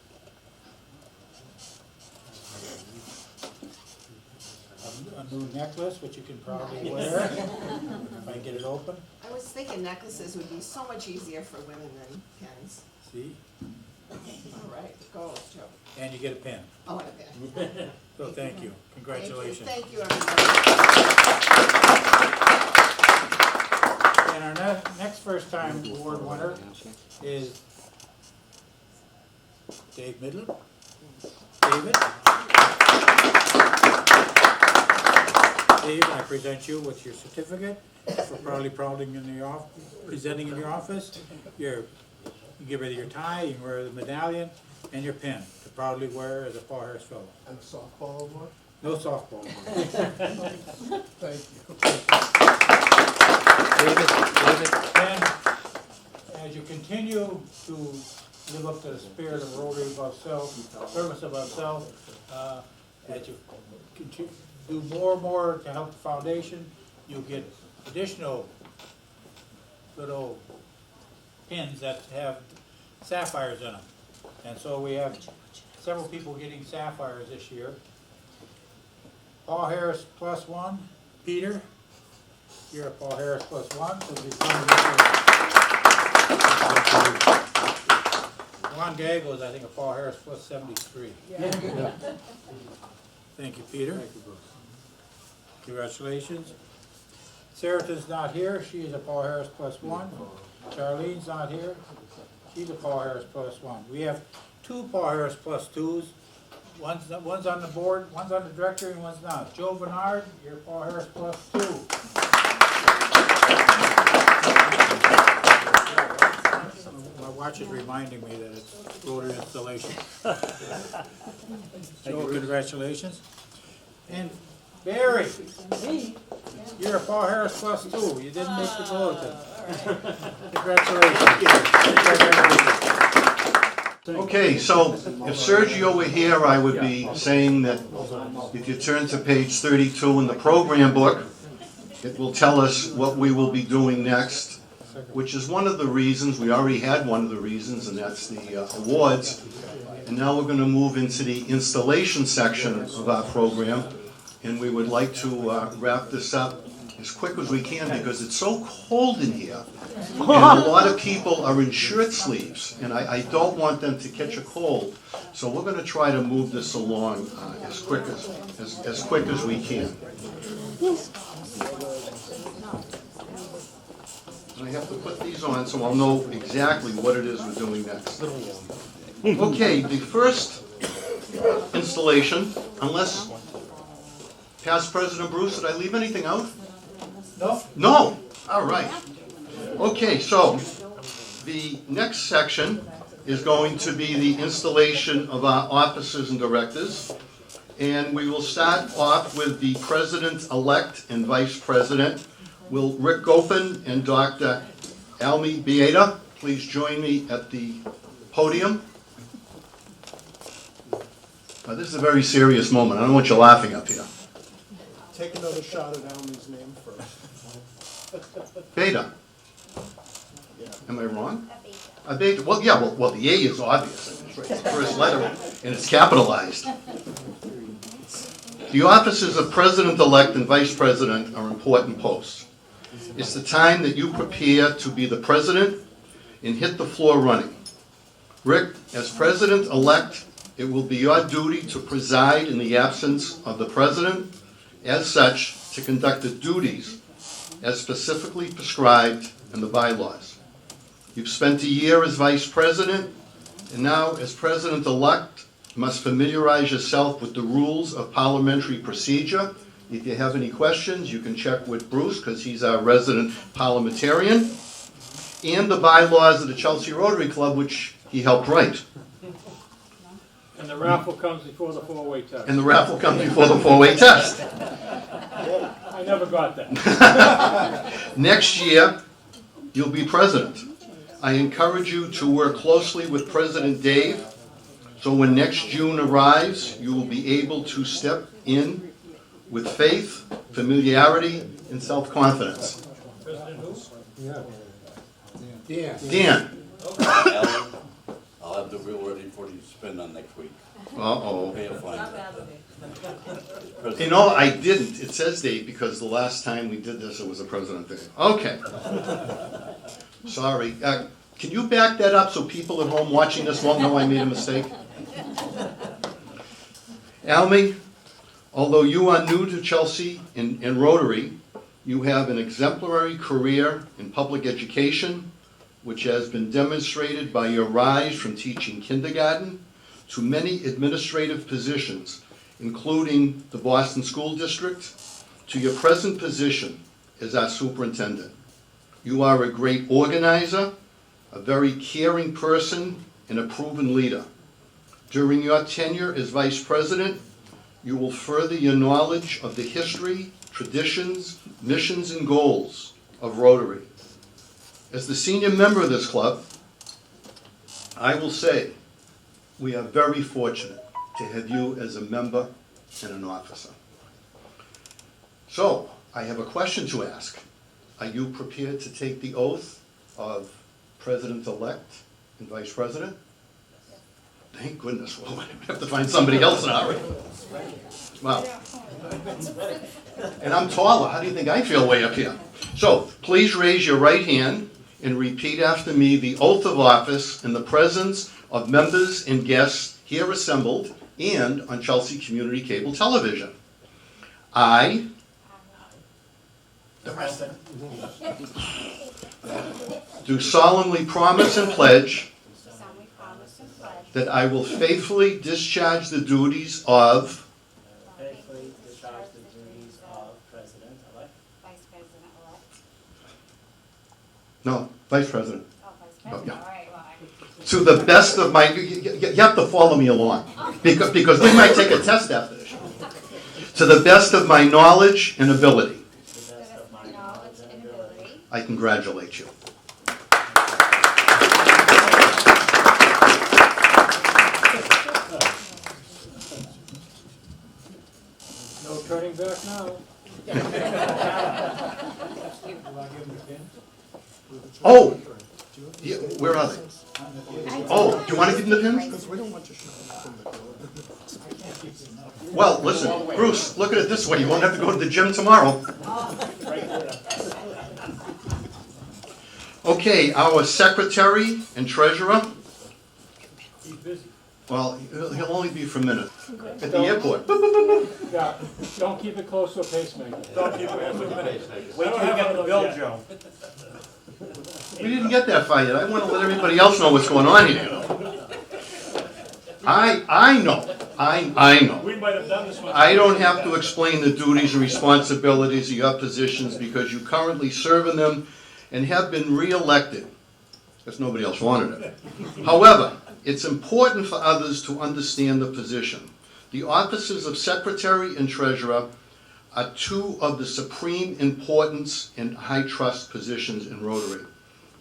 a new necklace, which you can probably wear. If I can get it open. I was thinking necklaces would be so much easier for women than pins. See? All right, go, Joe. And you get a pin. Oh, and a pin. So thank you. Congratulations. Thank you, everybody. And our next first-time award winner is Dave Midland. David. Dave, I present you with your certificate for proudly presenting in your office. You give her your tie, you can wear the medallion, and your pin to proudly wear as a Paul Harris Fellow. And a softball award? No softball. Thank you. David, then, as you continue to live up to the spirit of Rotary above self, service above self, as you continue, do more and more to help the foundation, you get additional little pins that have sapphires in them. And so we have several people getting sapphires this year. Paul Harris +1, Peter, you're a Paul Harris +1, so be Juan Gaggle is, I think, a Paul Harris +73. Yeah. Thank you, Peter. Thank you, Bruce. Congratulations. Sarah's not here. She is a Paul Harris +1. Charlene's not here. She's a Paul Harris +1. We have 2 Paul Harris +2s. One's on the board, one's on the directory, and one's not. Joe Bernard, you're Paul Harris +2. My watch is reminding me that it's Rotary installation. Joe, congratulations. And Barry, you're a Paul Harris +2. You didn't make the bulletin. Congratulations. Okay, so if Sergio were here, I would be saying that if you turn to page 32 in the program book, it will tell us what we will be doing next, which is one of the reasons, we already had one of the reasons, and that's the awards. And now we're going to move into the installation section of our program, and we would like to wrap this up as quick as we can because it's so cold in here. And a lot of people are in shirt sleeves, and I don't want them to catch a cold. So we're going to try to move this along as quick as we can. And I have to put these on so I'll know exactly what it is we're doing next. Okay, the first installation, unless past President Bruce, did I leave anything out? No. No? All right. Okay, so the next section is going to be the installation of our officers and directors. And we will start off with the president-elect and vice president. Will Rick Goffin and Dr. Almi Abeda please join me at the podium? This is a very serious moment. I don't want you laughing up here. Take another shot at Almi's name first. Abeda. Am I wrong? Abeda. Well, yeah. Well, the A is obvious. It's right. It's the first letter, and it's capitalized. The offices of president-elect and vice president are important posts. It's the time that you prepare to be the president and hit the floor running. Rick, as president-elect, it will be your duty to preside in the absence of the president, as such, to conduct the duties as specifically prescribed in the bylaws. You've spent a year as vice president, and now as president-elect, you must familiarize yourself with the rules of parliamentary procedure. If you have any questions, you can check with Bruce, because he's our resident parliamentarian, and the bylaws of the Chelsea Rotary Club, which he helped write. And the raffle comes before the four-way test. And the raffle comes before the four-way test. I never got that. Next year, you'll be president. I encourage you to work closely with President Dave, so when next June arrives, you will be able to step in with faith, familiarity, and self-confidence. President who? Yeah. Dan. I'll have the wheel ready for you to spin on next week. Uh-oh. Pay a fine. You know, I didn't. It says Dave because the last time we did this, it was a President Dave. Okay. Sorry. Can you back that up so people at home watching this won't know I made a mistake? Almi, although you are new to Chelsea and Rotary, you have an exemplary career in public education, which has been demonstrated by your rise from teaching kindergarten to many administrative positions, including the Boston School District, to your present position as our superintendent. You are a great organizer, a very caring person, and a proven leader. During your tenure as vice president, you will further your knowledge of the history, traditions, missions, and goals of Rotary. As the senior member of this club, I will say we are very fortunate to have you as a member and an officer. So, I have a question to ask. Are you prepared to take the oath of President-elect and Vice President? Thank goodness. Well, we have to find somebody else in a hurry. Wow. And I'm taller. How do you think I feel way up here? So, please raise your right hand and repeat after me the oath of office in the presence of members and guests here assembled and on Chelsea Community Cable Television. I, the rest of it, do solemnly promise and pledge that I will faithfully discharge the duties of President-elect. Vice President-elect. No, Vice President. Oh, Vice President. Yeah. All right, well, To the best of my, you have to follow me along, because we might take a test after this. To the best of my knowledge and ability. I congratulate you. No turning back now. Oh, yeah, where are they? Oh, do you want to give them the pins? Well, listen, Bruce, look at it this way. You won't have to go to the gym tomorrow. Okay, our secretary and treasurer. He's busy. Well, he'll only be for a minute at the airport. Yeah, don't keep it close to a pacemaker. Don't keep it close to a pacemaker. Wait till you get the bill, Joe. We didn't get that far yet. I want to let everybody else know what's going on here. I know. We might have done this one. I don't have to explain the duties and responsibilities of your positions because you currently serve in them and have been re-elected, because nobody else wanted it. However, it's important for others to understand the position. The offices of Secretary and Treasurer are two of the supreme importance and high trust positions in Rotary.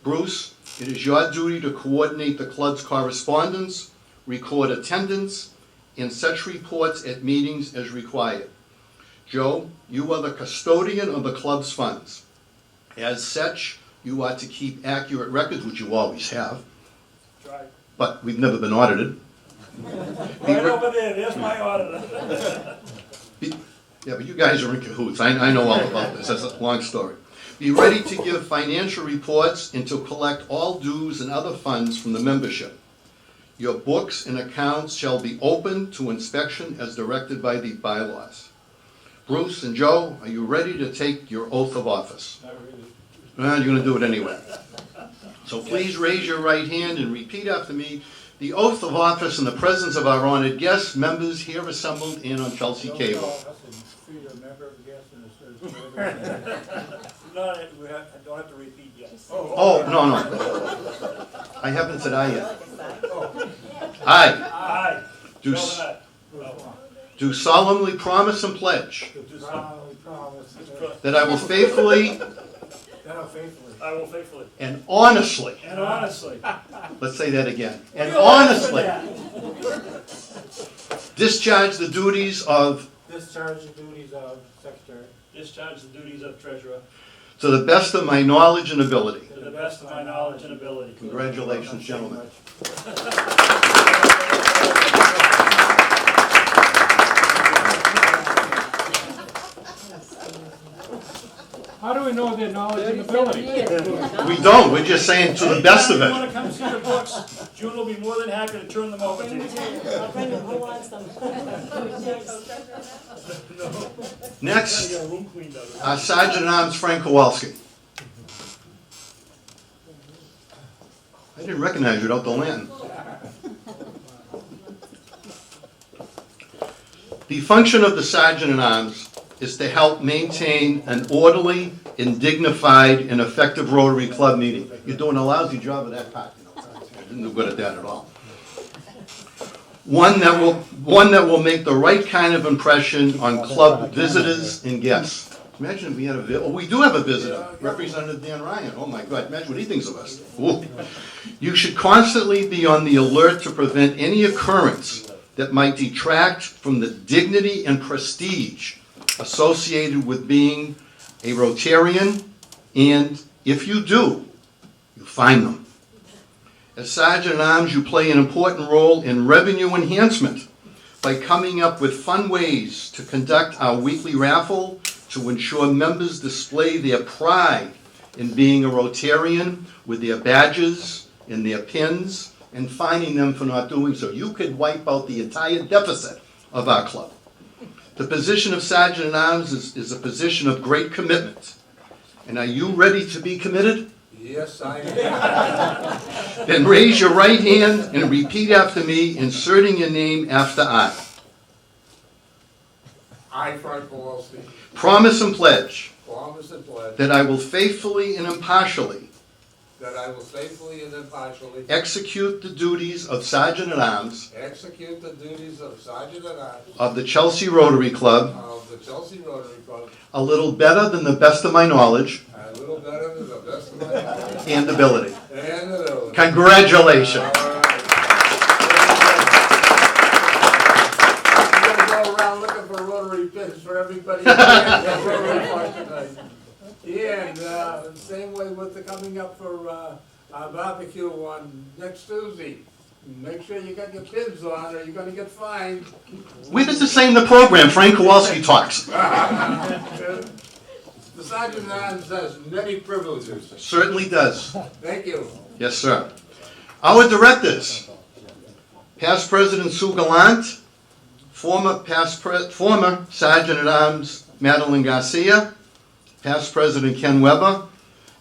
Bruce, it is your duty to coordinate the club's correspondence, record attendance, and such reports at meetings as required. Joe, you are the custodian of the club's funds. As such, you are to keep accurate records, which you always have, but we've never been audited. Right over there, there's my auditor. Yeah, but you guys are in cahoots. I know all about this. That's a long story. Be ready to give financial reports and to collect all dues and other funds from the membership. Your books and accounts shall be open to inspection as directed by the bylaws. Bruce and Joe, are you ready to take your oath of office? Not really. Well, you're going to do it anyway. So please raise your right hand and repeat after me the oath of office in the presence of our honored guests, members here assembled and on Chelsea Cable. No, I don't have to repeat yet. Oh, no. I haven't said I yet. I do solemnly promise and pledge that I will faithfully and honestly, let's say that again, and honestly discharge the duties of Secretary. Discharge the duties of treasurer. to the best of my knowledge and ability. To the best of my knowledge and ability. Congratulations, gentlemen. How do we know their knowledge and ability? We don't. We're just saying to the best of If you want it. to come see the books, June will be more than happy to turn them over to you. I'll bring them. Who wants them? Next, Sergeant at Arms Frank Kowalski. I didn't recognize you without the lantern. The function of the Sergeant-at-Arms is to help maintain an orderly and dignified and effective Rotary Club meeting. You're doing a lousy job of that part, you know. I didn't do good at that at all. One that will make the right kind of impression on club visitors and guests. Imagine if we had we do have a visitor, Representative Dan Ryan. Oh my God, imagine what he thinks of us. Ooh. You should constantly be on the alert to prevent any occurrence that might detract from the dignity and prestige associated with being a Rotarian, and if you do, you find them. As Sergeant-at-Arms, you play an important role in revenue enhancement by coming up with fun ways to conduct our weekly raffle to ensure members display their pride in being a Rotarian with their badges and their pins and fining them for not doing so. You could wipe out the entire deficit of our club. The position of Sergeant-at-Arms is a position of great commitment. And are you ready to be committed? Yes, I am. Then raise your right hand and repeat after me, inserting your name after I. I, Frank Kowalski, Promise and pledge promise and pledge that I will faithfully and impartially that I will faithfully and impartially execute the duties of Sergeant-at-Arms execute the duties of Sergeant-at-Arms of the Chelsea Rotary Club of the Chelsea Rotary Club a little better than the best of my knowledge a little better than the best of my knowledge and ability. and ability. Congratulations. Go around looking for Rotary pins for everybody. Tonight. And same way with the coming up for our barbecue on next Tuesday. Make sure you got your pins on or you're going to get fined. Where does it say in the program Frank Kowalski talks? The Sergeant-at-Arms has many privileges. Certainly does. Thank you. Yes, sir. Our directors, past President Sue Gallant, former Sergeant-at-Arms Madeline Garcia, past President Ken Weber,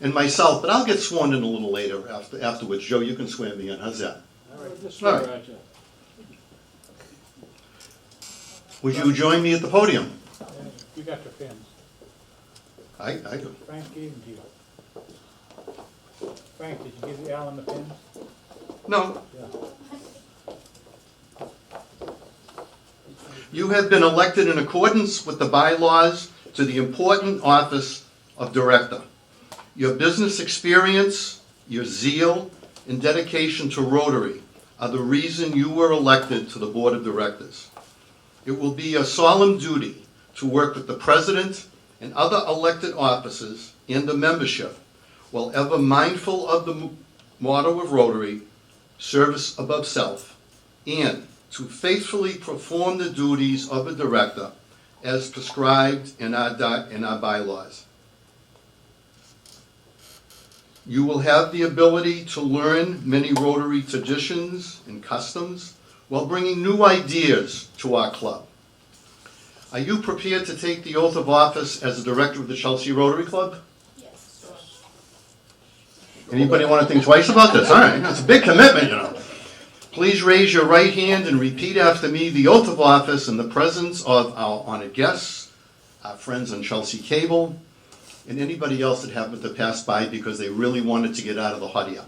and myself, but I'll get sworn in a little later afterwards. Joe, you can swear me in. How's that? All right, just All right. Would you join me at the podium? You got your pins. I do. Frank gave them to you. Frank, did you give Alan the pins? No. Yeah. You have been elected in accordance with the bylaws to the important office of director. Your business experience, your zeal, and dedication to Rotary are the reason you were elected to the board of directors. It will be a solemn duty to work with the president and other elected officers and the membership while ever mindful of the motto of Rotary, service above self, and to faithfully perform the duties of a director as prescribed in our bylaws. You will have the ability to learn many Rotary traditions and customs while bringing new ideas to our club. Are you prepared to take the oath of office as the director of the Chelsea Rotary Club? Yes. Anybody want to think twice about this? All right, that's a big commitment, you know. Please raise your right hand and repeat after me the oath of office in the presence of our honored guests, our friends on Chelsea Cable, and anybody else that happened to pass by because they really wanted to get out of the hot air.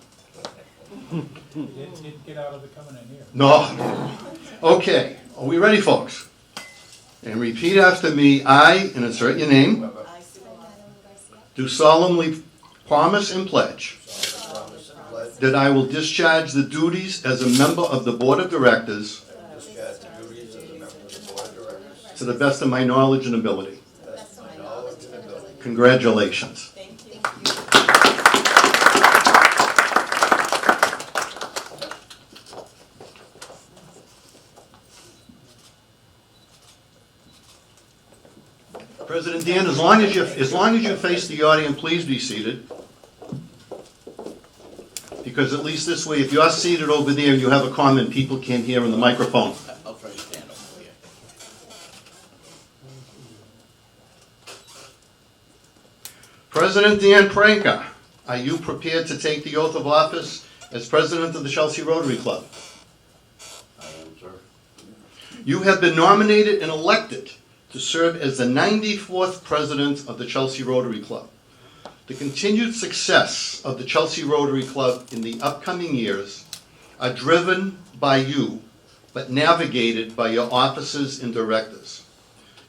Didn't get out of it coming in here. No. Okay, are we ready, folks? And repeat after me. I, and insert your name, do solemnly promise and pledge that I will discharge the duties as a member of the board of directors to the best of my knowledge and ability. Congratulations. President Dan, as long as you face the audience, please be seated. Because at least this way, if you're seated over there and you have a comment, people can't hear in the microphone. I'll try to stand over here. President Dan Pranka, are you prepared to take the oath of office as president of the Chelsea Rotary Club? I am, sir. You have been nominated and elected to serve as the 94th president of the Chelsea Rotary Club. The continued success of the Chelsea Rotary Club in the upcoming years are driven by you, but navigated by your officers and directors.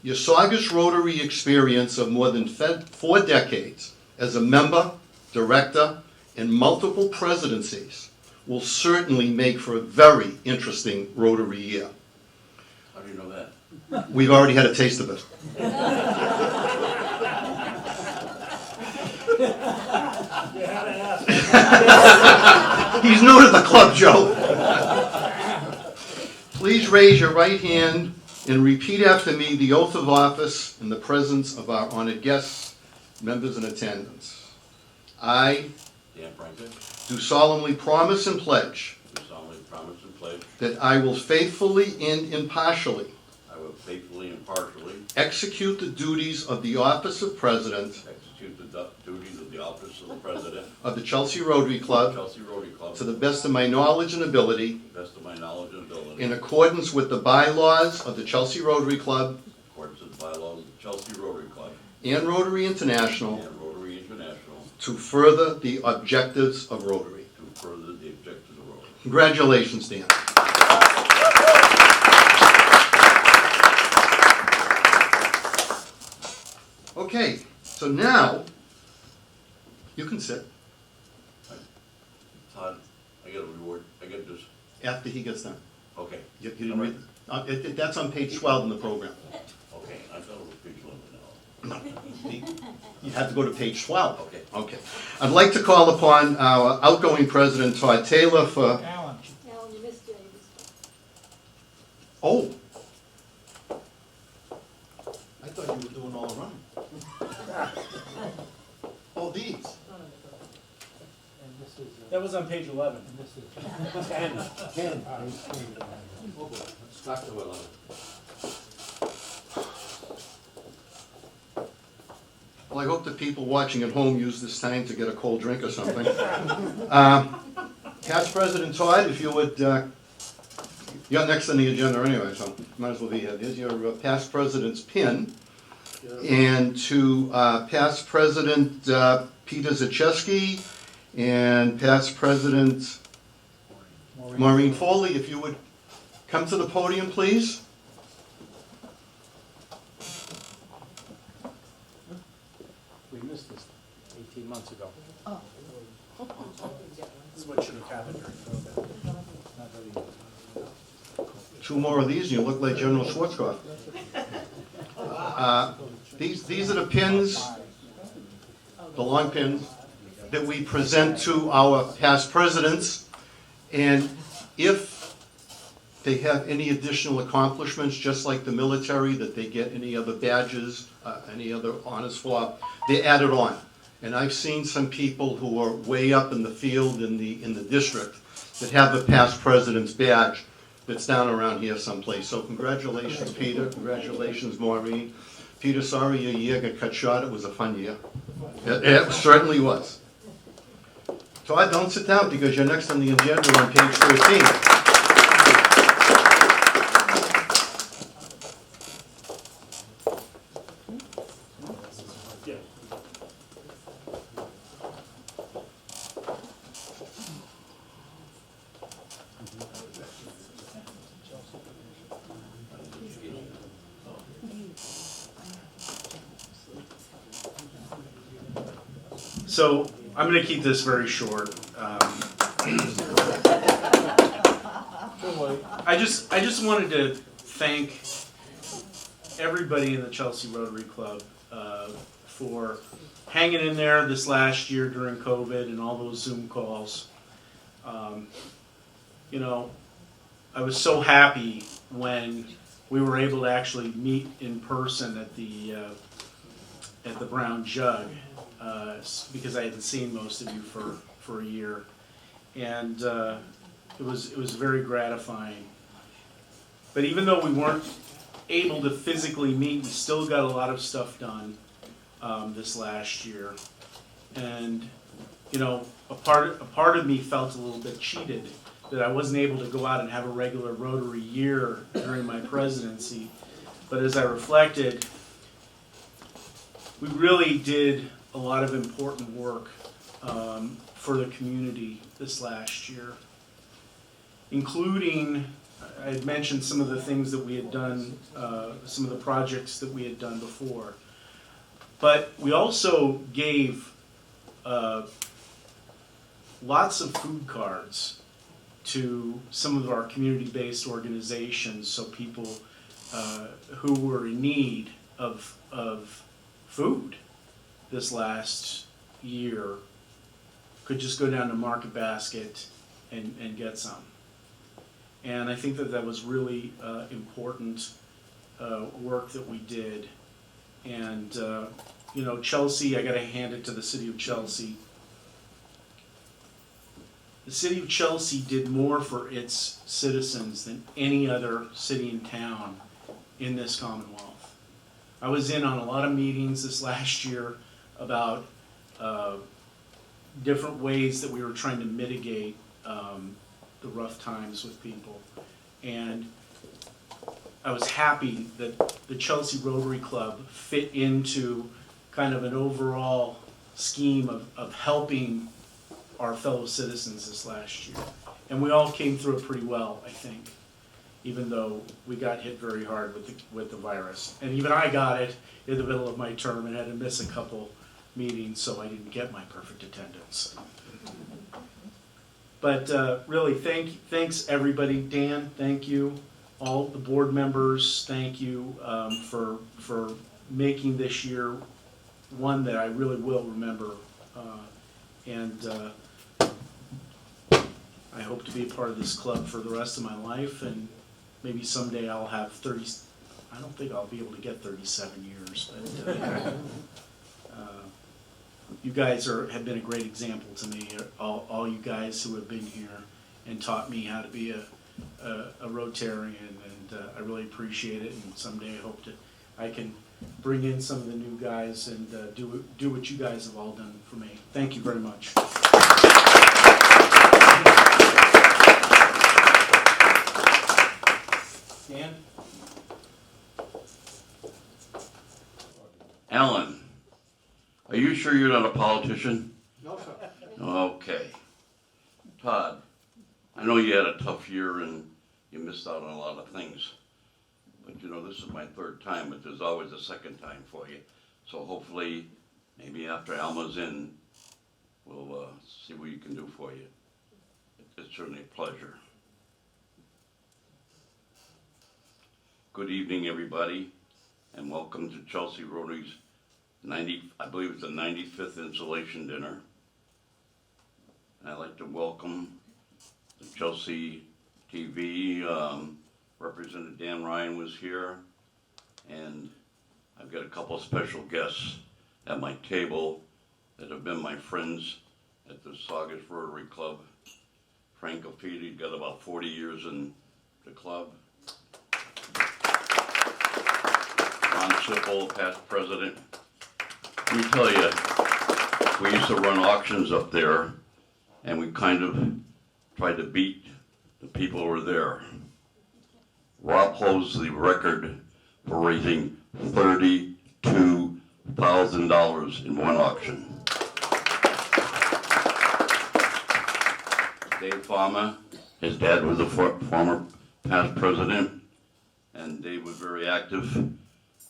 Your Saugus Rotary experience of more than 4 decades as a member, director, and multiple presidencies will certainly make for a very interesting Rotary year. How do you know that? We've already had a taste of it. He's new to the club, Joe. Please raise your right hand and repeat after me the oath of office in the presence of our honored guests, members in attendance. I Dan Franklin, do solemnly promise and pledge do solemnly promise and pledge that I will faithfully and impartially I will faithfully and impartially execute the duties of the office of president execute the duties of the office of the president of the Chelsea Rotary Club Chelsea Rotary Club to the best of my knowledge and ability, to the best of my knowledge and ability, in accordance with the bylaws of the Chelsea Rotary Club in accordance with the bylaws of the Chelsea Rotary Club and Rotary International, and Rotary International, to further the objectives of Rotary. to further the objectives of Rotary. Congratulations, Dan. Okay, so now you can sit Todd, I got a reward. I got this. after he gets done. Okay. You didn't read it? That's on page 12 in the program. Okay. I thought it was page 11 now. You have to go to page 12. Okay. Okay. I'd like to call upon our outgoing president, Todd Taylor, for... Gallant. Oh. I thought you were doing all the running. Oh, these. That was on page 11. 10. Stuck to 11. Well, I hope the people watching at home use this time to get a cold drink or something. Past President Todd, if you would, you're next on the agenda anyway, so might as well be here. There's your past president's pin. And to past President Peter Zacheski and past President Maureen Foley, if you would come to the podium, please. We missed this 18 months ago. Oh. This is what should have happened during COVID. Not really. 2 more of these and you look like General Schwarzkopf. These are the pins, the long pins, that we present to our past presidents. And if they have any additional accomplishments, just like the military, that they get any other badges, any other honors for, they're added on. And I've seen some people who are way up in the field in the district that have the past president's badge that's down around here someplace. So congratulations, Peter. Congratulations, Maureen. Peter, sorry your year got cut short. It was a fun year. It certainly was. Todd, don't sit down because you're next on the agenda on page 13. So I'm going to keep this very short. I just wanted to thank everybody in the Chelsea Rotary Club for hanging in there this last year during COVID and all those Zoom calls. You know, I was so happy when we were able to actually meet in person at the Brown Jug. Because I hadn't seen most of you for a year, and it was very gratifying. But even though we weren't able to physically meet, we still got a lot of stuff done this last year, and you know, a part of me felt a little bit cheated that I wasn't able to go out and have a regular Rotary year during my presidency. But as I reflected, we really did a lot of important work for the community this last year, including, I had mentioned some of the things that we had done, some of the projects that we had done before. But we also gave lots of food cards to some of our community-based organizations, so people who were in need of food this last year could just go down to Market Basket and get some. And I think that that was really important work that we did. And you know, Chelsea, I gotta hand it to the city of Chelsea. The city of Chelsea did more for its citizens than any other city and town in this Commonwealth. I was in on a lot of meetings this last year about different ways that we were trying to mitigate the rough times with people. And I was happy that the Chelsea Rotary Club fit into kind of an overall scheme of helping our fellow citizens this last year. And we all came through it pretty well, I think, even though we got hit very hard with the virus. And even I got it in the middle of my term and had to miss a couple meetings, so I didn't get my perfect attendance. But really, thanks everybody. Dan, thank you. All the board members, thank you for making this year one that I really will remember. I hope to be a part of this club for the rest of my life, and maybe someday I'll have 30, I don't think I'll be able to get 37 years, but you guys have been a great example to me, all you guys who have been here and taught me how to be a Rotarian, and I really appreciate it, and someday I hope I can bring in some of the new guys and do what you guys have all done for me. Thank you very much. Dan? Alan, are you sure you're not a politician? No, sir. Okay. Todd, I know you had a tough year and you missed out on a lot of things. But you know, this is my third time, but there's always a second time for you. So hopefully, maybe after Alma's in, we'll see what you can do for you. It's certainly a pleasure. Good evening, everybody, and welcome to Chelsea Rotary's I believe it's the 95th installation dinner. And I'd like to welcome the Chelsea TV, Representative Dan Ryan was here, and I've got a couple of special guests at my table that have been my friends at the Saugus Rotary Club. Frank Abeda got about 40 years in the club. Ron Sipple, past president. Let me tell you, we used to run auctions up there, and we kind of tried to beat the people who were there. Rob holds the record for raising $32,000 in one auction. Dave Farmer, his dad was a former past president, and Dave was very active.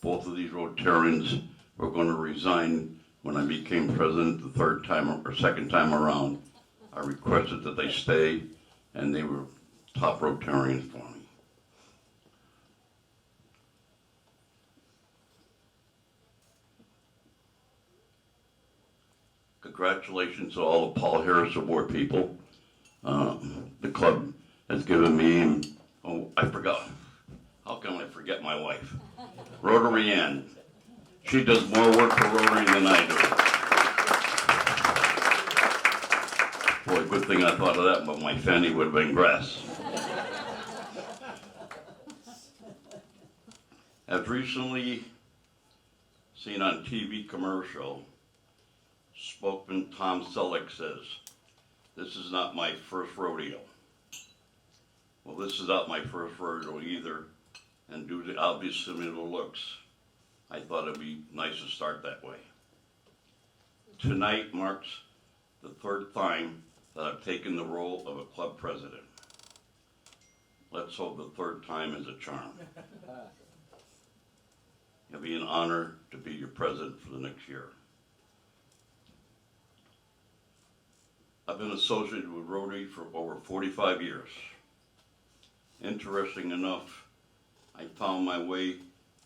Both of these Rotarians were going to resign when I became president the second time around. I requested that they stay, and they were top Rotarians for me. Congratulations to all the Paul Harris Award people. The club has given me, I forgot. How can I forget my wife? Rotarian. She does more work for Rotary than I do. Boy, good thing I thought of that, but my fanny would have been grass. I've recently seen on TV commercial, spokesman Tom Selleck says, "This is not my first rodeo." Well, this is not my first rodeo either, and due to obvious similar looks, I thought it'd be nice to start that way. Tonight marks the third time that I've taken the role of a club president. Let's hope the third time is a charm. It'll be an honor to be your president for the next year. I've been associated with Rotary for over 45 years. Interesting enough, I found my way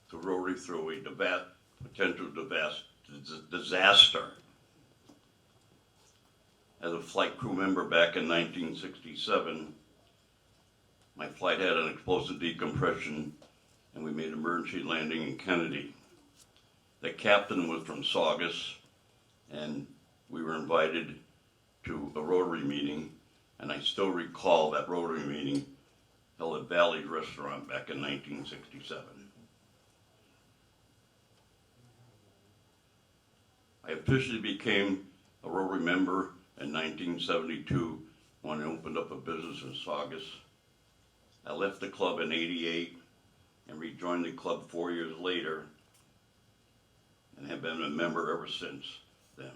to Rotary through a potential disaster. As a flight crew member back in 1967, my flight had an explosive decompression and we made emergency landing in Kennedy. The captain was from Saugus and we were invited to a Rotary meeting, and I still recall that Rotary meeting held at Valley's Restaurant back in 1967. I officially became a Rotary member in 1972 when I opened up a business in Saugus. I left the club in '88 and rejoined the club 4 years later and have been a member ever since then.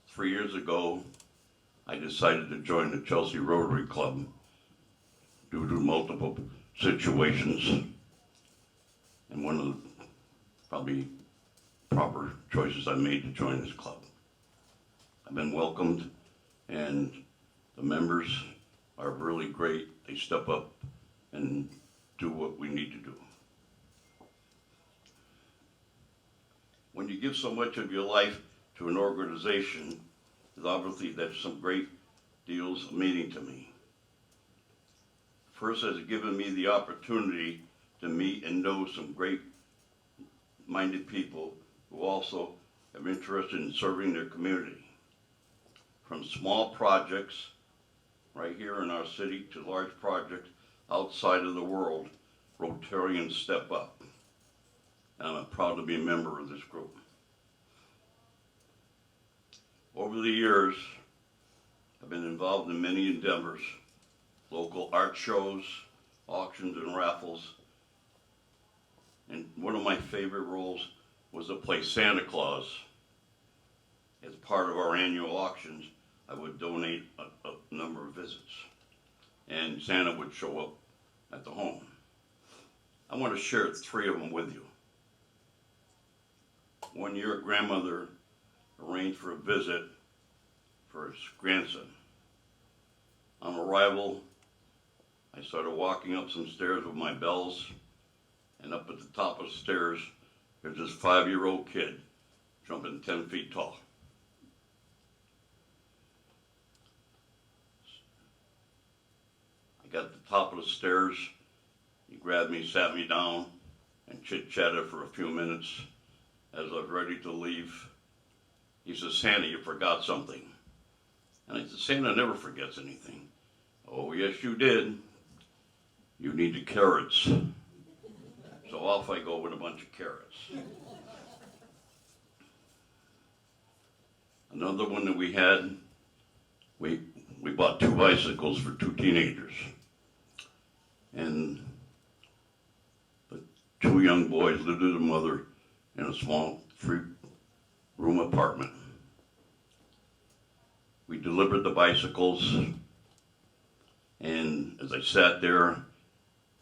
3 years ago, I decided to join the Chelsea Rotary Club due to multiple situations, and one of the probably proper choices I made to join this club. I've been welcomed, and the members are really great. They step up and do what we need to do. When you give so much of your life to an organization, obviously that's some great deals of meaning to me. First, has given me the opportunity to meet and know some great-minded people who also are interested in serving their community. From small projects right here in our city to large projects outside of the world, Rotarians step up. And I'm proud to be a member of this group. Over the years, I've been involved in many endeavors, local art shows, auctions, and raffles. And one of my favorite roles was to play Santa Claus. As part of our annual auctions, I would donate a number of visits, and Santa would show up at the home. I want to share 3 of them with you. One year, a grandmother arranged for a visit for his grandson. On arrival, I started walking up some stairs with my bells, and up at the top of the stairs, there's this 5-year-old kid jumping 10 feet tall. I got at the top of the stairs, he grabbed me, sat me down, and chit-chatted for a few minutes. As I was ready to leave, he said, "Santa, you forgot something." And I said, "Santa never forgets anything." "Oh, yes, you did. You needed carrots." So off I go with a bunch of carrots. Another one that we had, we bought 2 bicycles for 2 teenagers. And the 2 young boys lived with their mother in a small 3-room apartment. We delivered the bicycles, and as I sat there,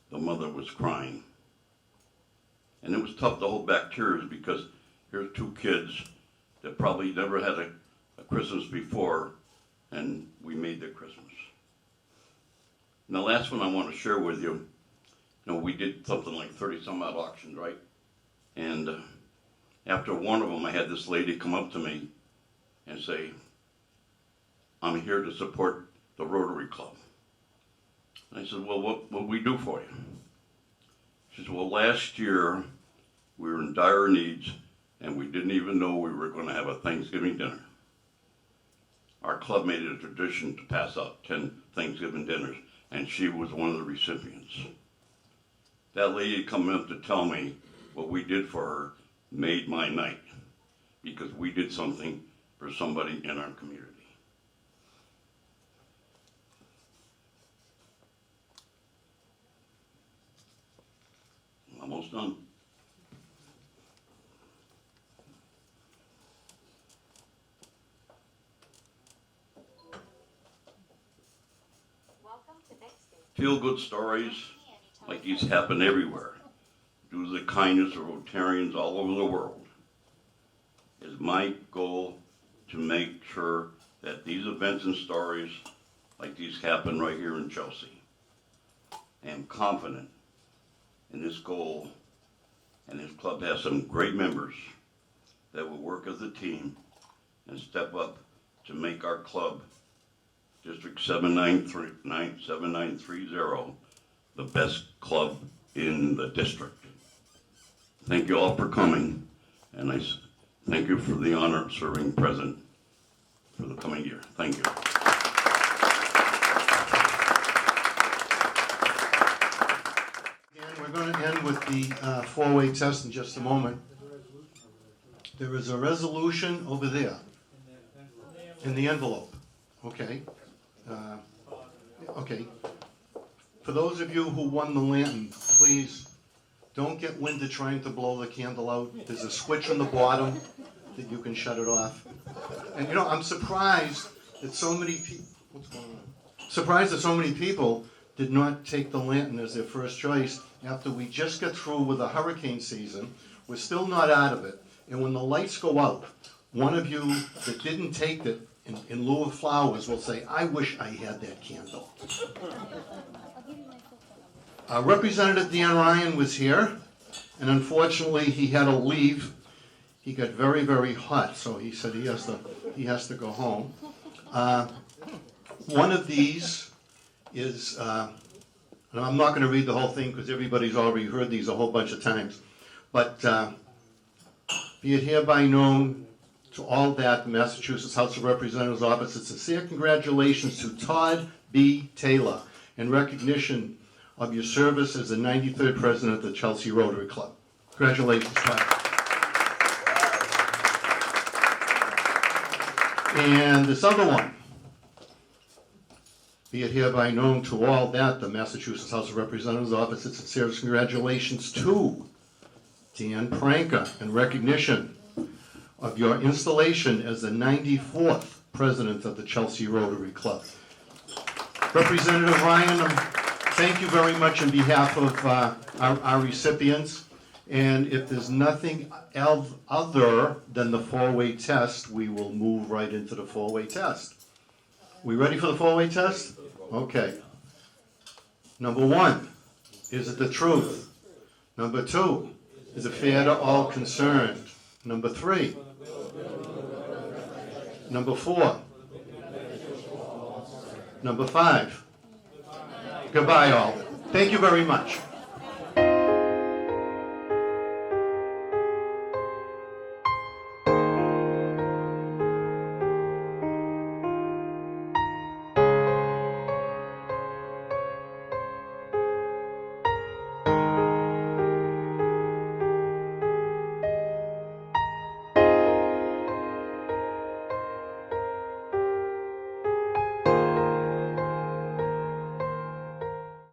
the mother was crying. And it was tough to hold back tears because here's 2 kids that probably never had a Christmas before, and we made their Christmas. And the last one I want to share with you, we did something like 30-some odd auctions, right? And after one of them, I had this lady come up to me and say, "I'm here to support the Rotary Club." And I said, "Well, what will we do for you?" She said, "Well, last year we were in dire needs and we didn't even know we were going to have a Thanksgiving dinner. Our club made it a tradition to pass out 10 Thanksgiving dinners, and she was one of the recipients." That lady coming up to tell me what we did for her made my night, because we did something for somebody in our community. done. Feel-good stories like these happen everywhere due to the kindness of Rotarians all over the world. It is my goal to make sure that these events and stories like these happen right here in Chelsea. I am confident in this goal, and this club has some great members that will work as a team and step up to make our club, District 7930, the best club in the district. Thank you all for coming, and I thank you for the honor of serving president for the coming year. Thank you. And we're going to end with the four-way test in just a moment. There is a resolution over there in the envelope. Okay. Okay. For those of you who won the lantern, please don't get winded trying to blow the candle out. There's a switch on the bottom that you can shut it off. And you know, I'm surprised that so many people. What's going on? Surprised that so many people did not take the lantern as their first choice after we just got through with the hurricane season. We're still not out of it. And when the lights go out, one of you that didn't take it in lieu of flowers will say, I wish I had that candle. Representative Dan Ryan was here, and unfortunately he had to leave. He got very, very hot, so he said he has to go home. One of these is, and I'm not going to read the whole thing because everybody's already heard these a whole bunch of times, but be it hereby known to all that the Massachusetts House of Representatives office, its sincere congratulations to Todd B. Taylor in recognition of your service as the 93rd president of the Chelsea Rotary Club. Congratulations, Todd. And this other one, be it hereby known to all that the Massachusetts House of Representatives office, its sincerest congratulations to Dan Pranka in recognition of your installation as the 94th president of the Chelsea Rotary Club. Representative Ryan, thank you very much on behalf of our recipients. And if there's nothing other than the four-way test, we will move right into the four-way test. We ready for the four-way test? Okay. Number one, is it the truth? Number two, is it fair to all concerned? Number three. Number four. Number five. Goodbye, all. Thank you very much.